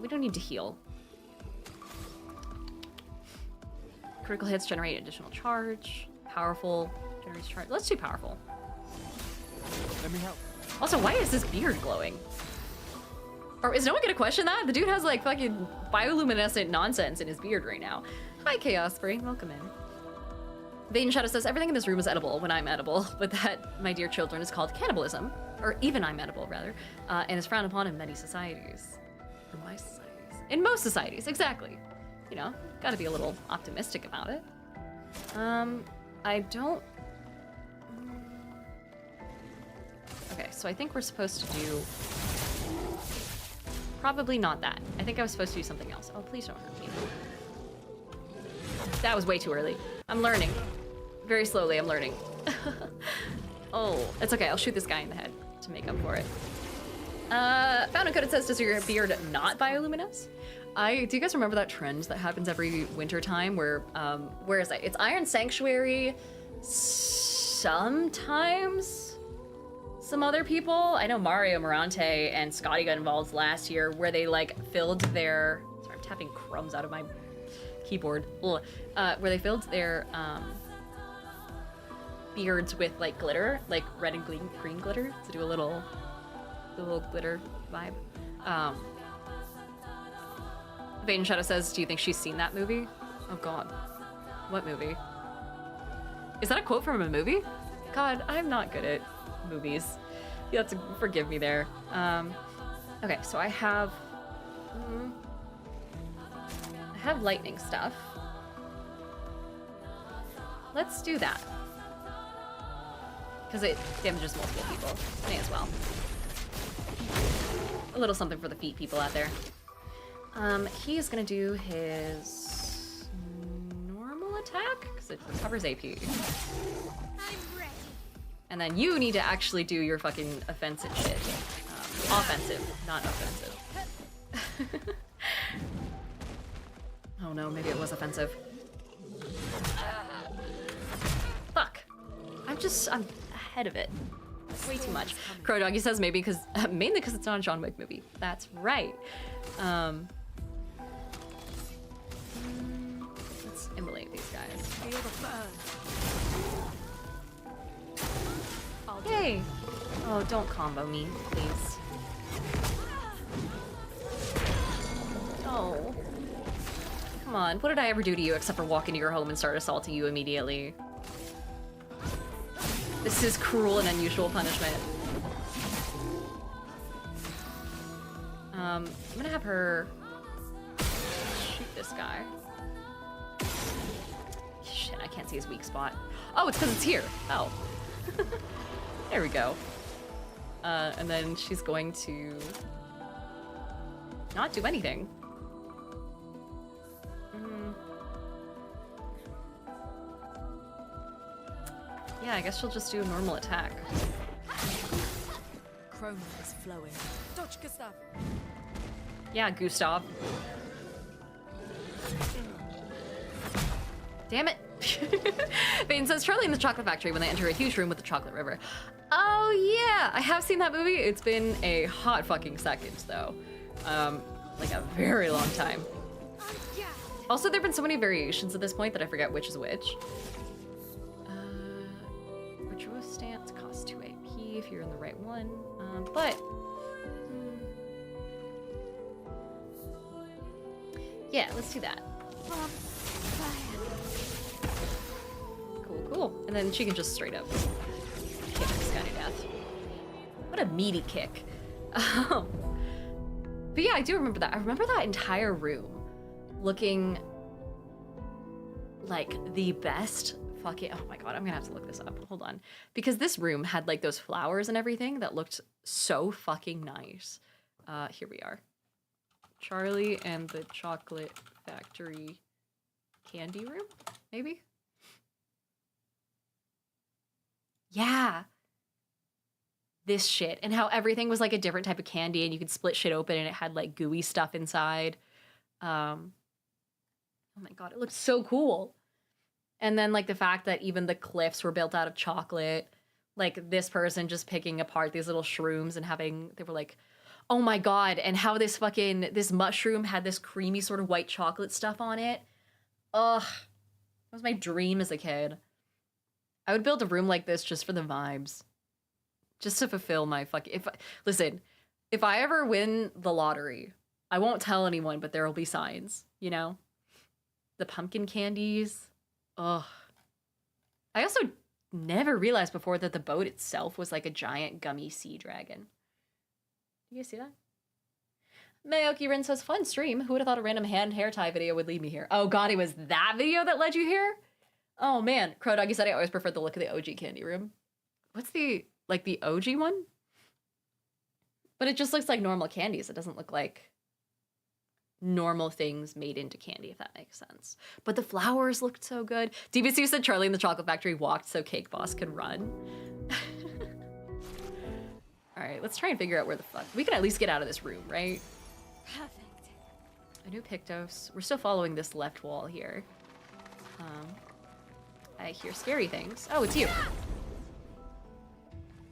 we don't need to heal. Critical hits generate additional charge. Powerful generates charge. Let's do powerful. Let me help. Also, why is this beard glowing? Or is no one gonna question that? The dude has like fucking bioluminescent nonsense in his beard right now. Hi, Chaos Spring, welcome in. Vaden Shadow says, everything in this room is edible when I'm edible, but that, my dear children, is called cannibalism. Or even I'm edible, rather, and is frowned upon in many societies. In my societies. In most societies, exactly. you know, gotta be a little optimistic about it. I don't... Okay, so I think we're supposed to do... Probably not that. I think I was supposed to do something else. Oh, please don't hurt me. That was way too early. I'm learning. Very slowly, I'm learning. Oh, it's okay. I'll shoot this guy in the head to make up for it. Found a code that says, does your beard not bioluminesce? Do you guys remember that trend that happens every winter time where is that? It's Iron Sanctuary, sometimes some other people. I know Mario Morante and Scotty got involved last year where they like filled their, sorry, I'm tapping crumbs out of my keyboard. Ugh. Where they filled their beards with like glitter, like red and green glitter to do a little glitter vibe. Vaden Shadow says, do you think she's seen that movie? Oh god. What movie? Is that a quote from a movie? God, I'm not good at movies. You have to forgive me there. Okay, so I have lightning stuff. Let's do that. Because it damages multiple people. May as well. A little something for the feet people out there. He is gonna do his normal attack because it recovers AP. I'm ready. And then you need to actually do your fucking offensive shit. Offensive, not offensive. Oh no, maybe it was offensive. Fuck. I'm ahead of it. Way too much. Crow Doggy says maybe mainly because it's not a John Wick movie. That's right. Let's immolate these guys. Feel the burn. Yay! Oh, don't combo me, please. Oh. Come on, what did I ever do to you except for walk into your home and start assaulting you immediately? This is cruel and unusual punishment. I'm gonna have her shoot this guy. Shit, I can't see his weak spot. Oh, it's because it's here. Oh. There we go. And then she's going to not do anything. Yeah, I guess she'll just do a normal attack. Chroma is flowing. Dodge, Gustav. Yeah, Gustav. Damn it. Bane says, Charlie in the Chocolate Factory when they enter a huge room with the chocolate river. Oh yeah, I have seen that movie. It's been a hot fucking second though. Like a very long time. Yeah. Also, there've been so many variations at this point that I forget which is which. Virtuous Stance costs 2 AP if you're in the right one. Yeah, let's do that. Cool. And then she can just straight up kick this guy to death. What a meaty kick. But yeah, I do remember that. I remember that entire room looking like the best fucking... Oh my god, I'm gonna have to look this up. Hold on. Because this room had like those flowers and everything that looked so fucking nice. Here we are. Charlie and the Chocolate Factory candy room, maybe? Yeah. This shit. And how everything was like a different type of candy and you could split shit open and it had like gooey stuff inside. Oh my god, it looked so cool. And then like the fact that even the cliffs were built out of chocolate. Like this person just picking apart these little shrooms and they were like, oh my god, and how this mushroom had this creamy sort of white chocolate stuff on it. Ugh. That was my dream as a kid. I would build a room like this just for the vibes. Just to fulfill my listen, if I ever win the lottery, I won't tell anyone, but there will be signs, you know? The pumpkin candies. Ugh. I also never realized before that the boat itself was like a giant gummy sea dragon. You guys see that? Mayoki Rin says, fun stream. Who would have thought a random hand hair tie video would lead me here? Oh god, it was that video that led you here? Oh man, Crow Doggy said I always preferred the look of the OG candy room. What's the, like the OG one? But it just looks like normal candies. It doesn't look like normal things made into candy, if that makes sense. But the flowers looked so good. DBC said Charlie in the Chocolate Factory walked so Cake Boss could run. All right, let's try and figure out where the fuck. We can at least get out of this room, right? Perfect. I knew Pictos. We're still following this left wall here. I hear scary things. Oh, it's you.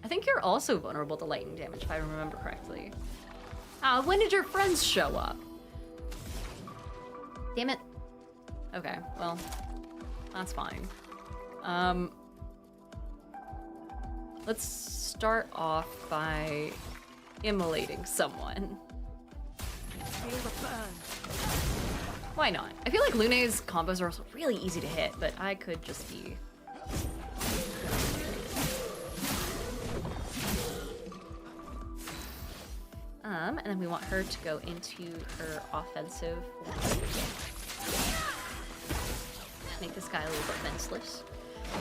I think you're also vulnerable to lightning damage, if I remember correctly. When did your friends show up? Damn it. Okay, well, that's fine. Let's start off by immolating someone. Feel the burn. Why not? I feel like Lune's combos are also really easy to hit, but I could just be... And then we want her to go into her offensive form. Make this guy a little bit defenseless.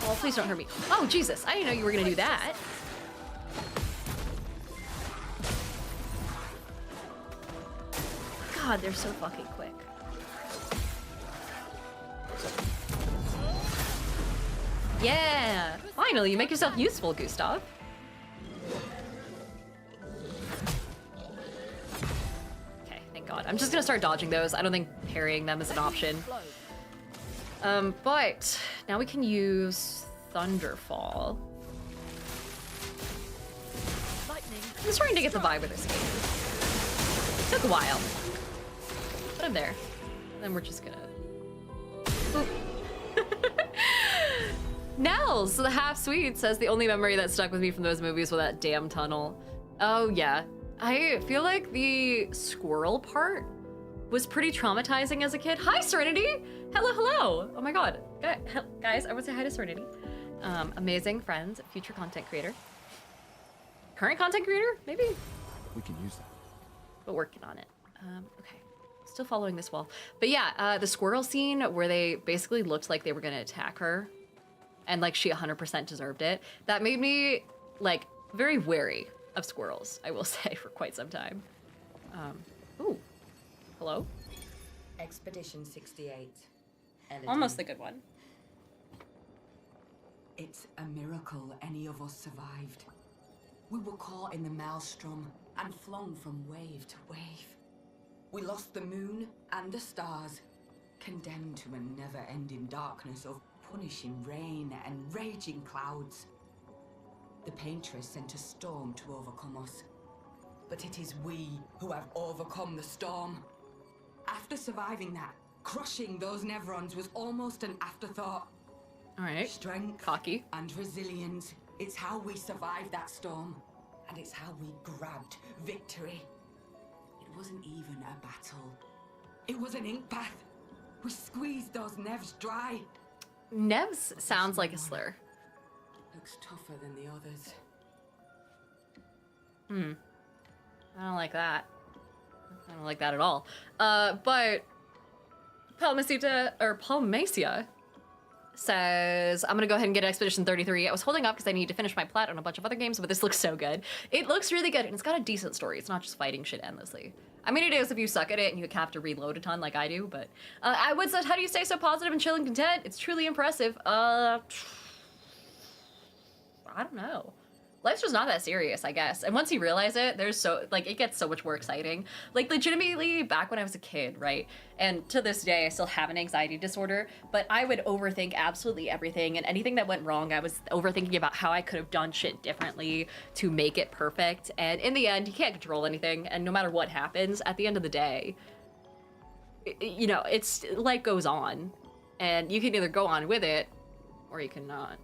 Oh, please don't hurt me. Oh, Jesus, I didn't know you were gonna do that. God, they're so fucking quick. Yeah! Finally, you make yourself useful, Gustav. Okay, thank God. I'm just gonna start dodging those. I don't think parrying them is an option. But now we can use Thunderfall. Lightning. I'm just trying to get the vibe of this game. Took a while. But I'm there. And then we're just gonna... Boop. Nels, the half sweet, says the only memory that stuck with me from those movies was that damn tunnel. Oh yeah. I feel like the squirrel part was pretty traumatizing as a kid. Hi, Serenity! Hello, hello! Oh my god. Guys, I want to say hi to Serenity. Amazing friends, future content creator. Current content creator, maybe? We can use that. But working on it. Okay. Still following this wall. But yeah, the squirrel scene where they basically looked like they were gonna attack her and like she 100% deserved it. That made me like very wary of squirrels, I will say, for quite some time. Ooh. Hello? Expedition 68. Elodie. Almost the good one. It's a miracle any of us survived. We were caught in the maelstrom and flung from wave to wave. We lost the moon and the stars, condemned to a never-ending darkness of punishing rain and raging clouds. The Paintress sent a storm to overcome us, but it is we who have overcome the storm. After surviving that, crushing those Nevrons was almost an afterthought. All right. Strength Cocky. and resilience. It's how we survived that storm, and it's how we grabbed victory. It wasn't even a battle. It was an ink bath. We squeezed those Nevs dry. Nevs sounds like a slur. Looks tougher than the others. I don't like that. I don't like that at all. But Palmacia says, I'm gonna go ahead and get Expedition 33. I was holding up because I need to finish my plat on a bunch of other games, but this looks so good. It looks really good, and it's got a decent story. It's not just fighting shit endlessly. I mean, it is if you suck at it and you have to reload a ton like I do, but I would say, how do you stay so positive and chill and content? It's truly impressive. I don't know. Life's just not that serious, I guess. And once you realize it, it gets so much more exciting. Like, legitimately, back when I was a kid, right? And to this day, I still have an anxiety disorder, but I would overthink absolutely everything, and anything that went wrong, I was overthinking about how I could have done shit differently to make it perfect. And in the end, you can't control anything, and no matter what happens, at the end of the day, you know, it's, life goes on, and you can either go on with it, or you cannot.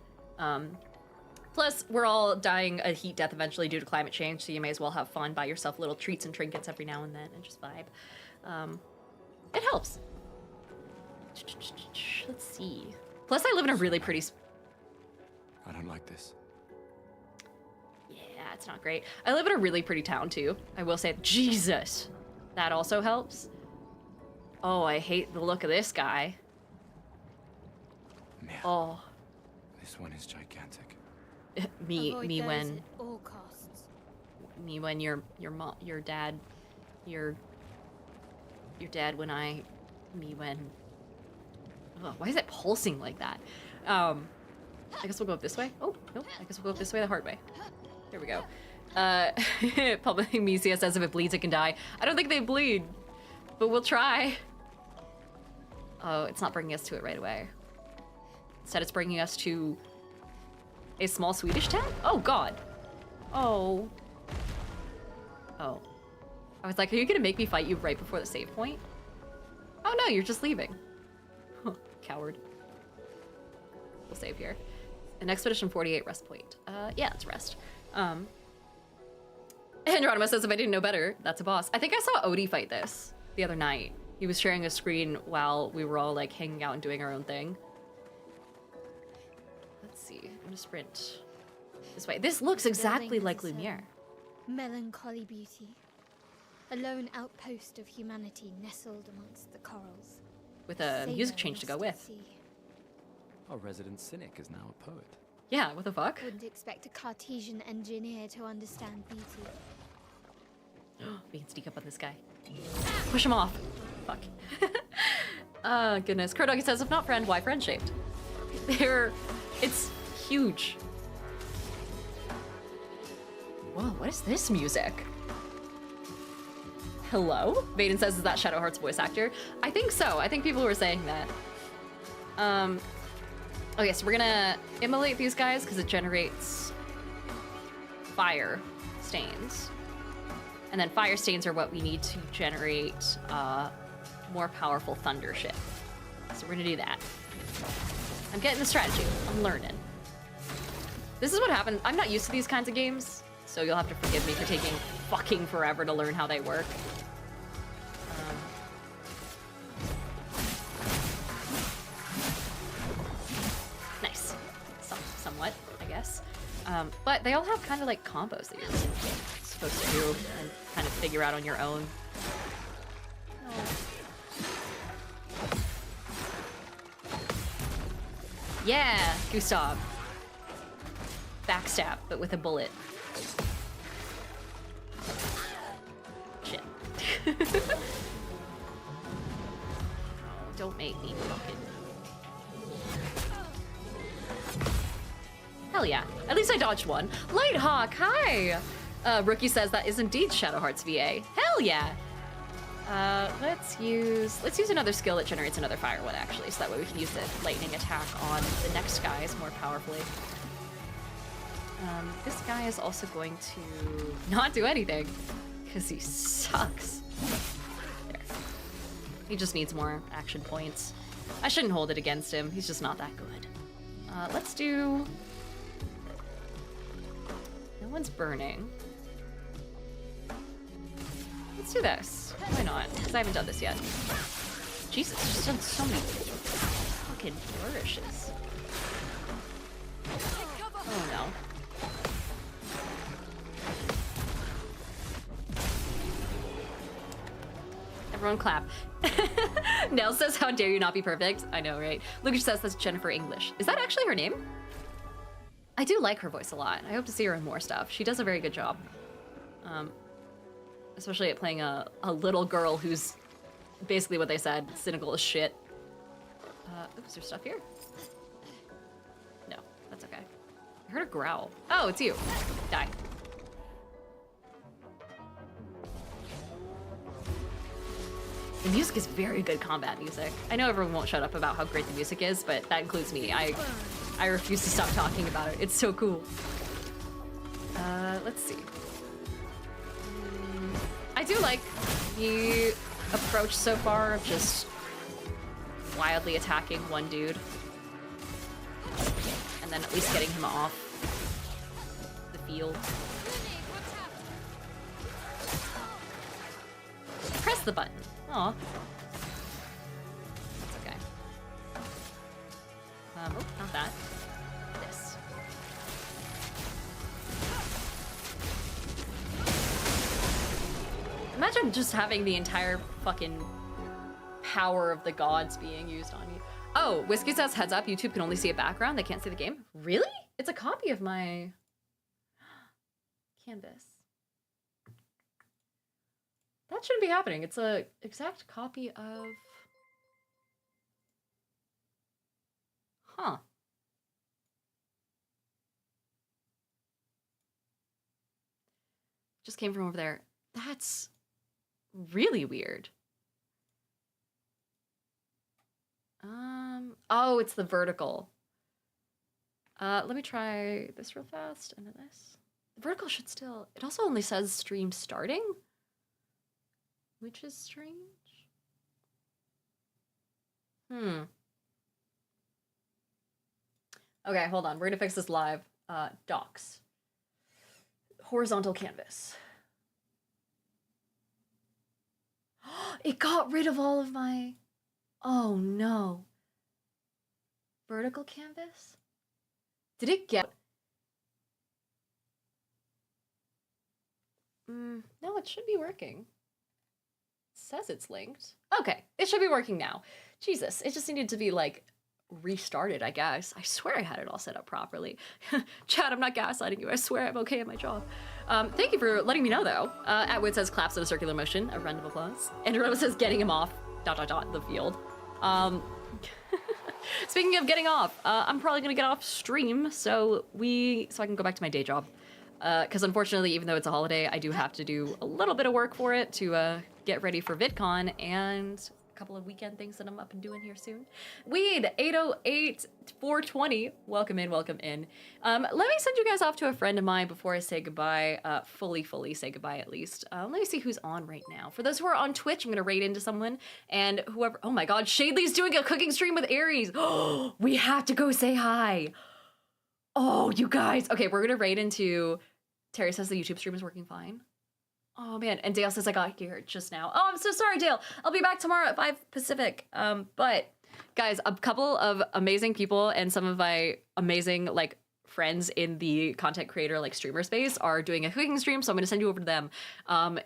Plus, we're all dying a heat death eventually due to climate change, so you may as well have fun, buy yourself little treats and trinkets every now and then, and just vibe. It helps. Let's see. Plus, I live in a really pretty... I don't like this. Yeah, it's not great. I live in a really pretty town, too. I will say, Jesus. That also helps. Oh, I hate the look of this guy. Man, Oh, this one is gigantic. Avoid me those when at all costs. me when your mom, your dad when I me when. Oh, why is it pulsing like that? I guess we'll go up this way. Oh, no, I guess we'll go up this way the hard way. There we go. Public Mesia says if it bleeds, it can die. I don't think they bleed, but we'll try. Oh, it's not bringing us to it right away. Instead, it's bringing us to a small Swedish town? Oh, God. Oh. Oh. I was like, are you gonna make me fight you right before the save point? Oh, no, you're just leaving. Coward. We'll save here. An Expedition 48 rest point. Yeah, it's rest. Andronima says if I didn't know better, that's a boss. I think I saw Odie fight this the other night. He was sharing a screen while we were all like hanging out and doing our own thing. Let's see. I'm gonna sprint this way. This looks exactly like Lumiere. Melancholy beauty. A lone outpost of humanity nestled amongst the corals. With a music change to go with. Sea. Our resident cynic is now a poet. Yeah, what the fuck? Wouldn't expect a Cartesian engineer to understand beauty. We can sneak up on this guy. Push him off. Fuck. Goodness. Crow Doggy says, if not friend, why friend shaped? It's huge. Whoa, what is this music? Hello? Vaden says, is that Shadowheart's voice actor? I think so. I think people were saying that. Okay, so we're gonna immolate these guys because it generates fire stains. And then fire stains are what we need to generate more powerful thunder shit. So we're gonna do that. I'm getting the strategy. I'm learning. This is what happens. I'm not used to these kinds of games, so you'll have to forgive me for taking fucking forever to learn how they work. Nice. Somewhat, I guess. But they all have kind of like combos that you're supposed to do and kind of figure out on your own. Yeah, Gustav. Backstab, but with a bullet. Shit. Oh, don't make me fucking... Hell yeah. At least I dodged one. Lighthawk, hi! Rookie says that is indeed Shadowheart's VA. Hell yeah! Let's use another skill that generates another fire one, actually, so that way we can use the lightning attack on the next guys more powerfully. This guy is also going to not do anything, because he sucks. There. He just needs more action points. I shouldn't hold it against him, he's just not that good. Let's do... No one's burning. Let's do this. Why not? Because I haven't done this yet. Jesus, just done so many fucking flourishes. Oh no. Everyone clap. Nell says, how dare you not be perfect? I know, right? Lucas says that's Jennifer English. Is that actually her name? I do like her voice a lot. I hope to see her in more stuff. She does a very good job. Especially at playing a little girl who's basically what they said, cynical as shit. Oops, there's stuff here? No, that's okay. I heard a growl. Oh, it's you. Die. The music is very good combat music. I know everyone won't shut up about how great the music is, but that includes me. I refuse to stop talking about it. It's so cool. Let's see. I do like the approach so far of just wildly attacking one dude. And then at least getting him off the field. Press the button. Aw. That's okay. Oh, not that. This. Imagine Imagine just having the entire fucking power of the gods being used on you. Oh, Whiskey says, heads up, YouTube can only see a background. They can't see the game. Really? It's a copy of my canvas. That shouldn't be happening. It's a exact copy of... Huh. Just came from over there. That's really weird. Oh, it's the vertical. Let me try this real fast and then this. The vertical should still, it also only says stream starting, which is strange. Okay, hold on. We're gonna fix this live. Docs. Horizontal canvas. It got rid of all of my... Oh no. Vertical canvas? Did it get... No, it should be working. It says it's linked. Okay, it should be working now. Jesus, it just needed to be like restarted, I guess. I swear I had it all set up properly. Chad, I'm not gaslighting you. I swear I'm okay at my job. Thank you for letting me know though. Atwood says claps in a circular motion, a round of applause. Andrew Rose says getting him off, ... the field. Speaking of getting off, I'm probably gonna get off stream so I can go back to my day job. Because unfortunately, even though it's a holiday, I do have to do a little bit of work for it to get ready for VidCon and a couple of weekend things that I'm up and doing here soon. Weed 808 420. Welcome in, welcome in. Let me send you guys off to a friend of mine before I say goodbye. Fully say goodbye at least. Let me see who's on right now. For those who are on Twitch, I'm gonna raid into someone and whoever. Oh my God, Shadley's doing a cooking stream with Aries. Oh, we have to go say hi. Oh, you guys. Okay, we're gonna raid into... Terry says the YouTube stream is working fine. Oh man, and Dale says I got here just now. Oh, I'm so sorry, Dale. I'll be back tomorrow at 5 Pacific. But guys, a couple of amazing people and some of my amazing like friends in the content creator like streamer space are doing a cooking stream, so I'm gonna send you over to them.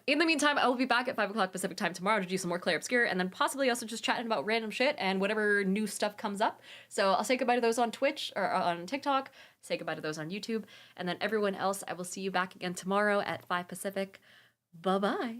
In the meantime, I will be back at 5 o'clock Pacific time tomorrow to do some more Claire Obscure and then possibly also just chatting about random shit and whatever new stuff comes up. So I'll say goodbye to those on Twitch or on TikTok, say goodbye to those on YouTube, and then everyone else, I will see you back again tomorrow at 5 Pacific. Bye-bye.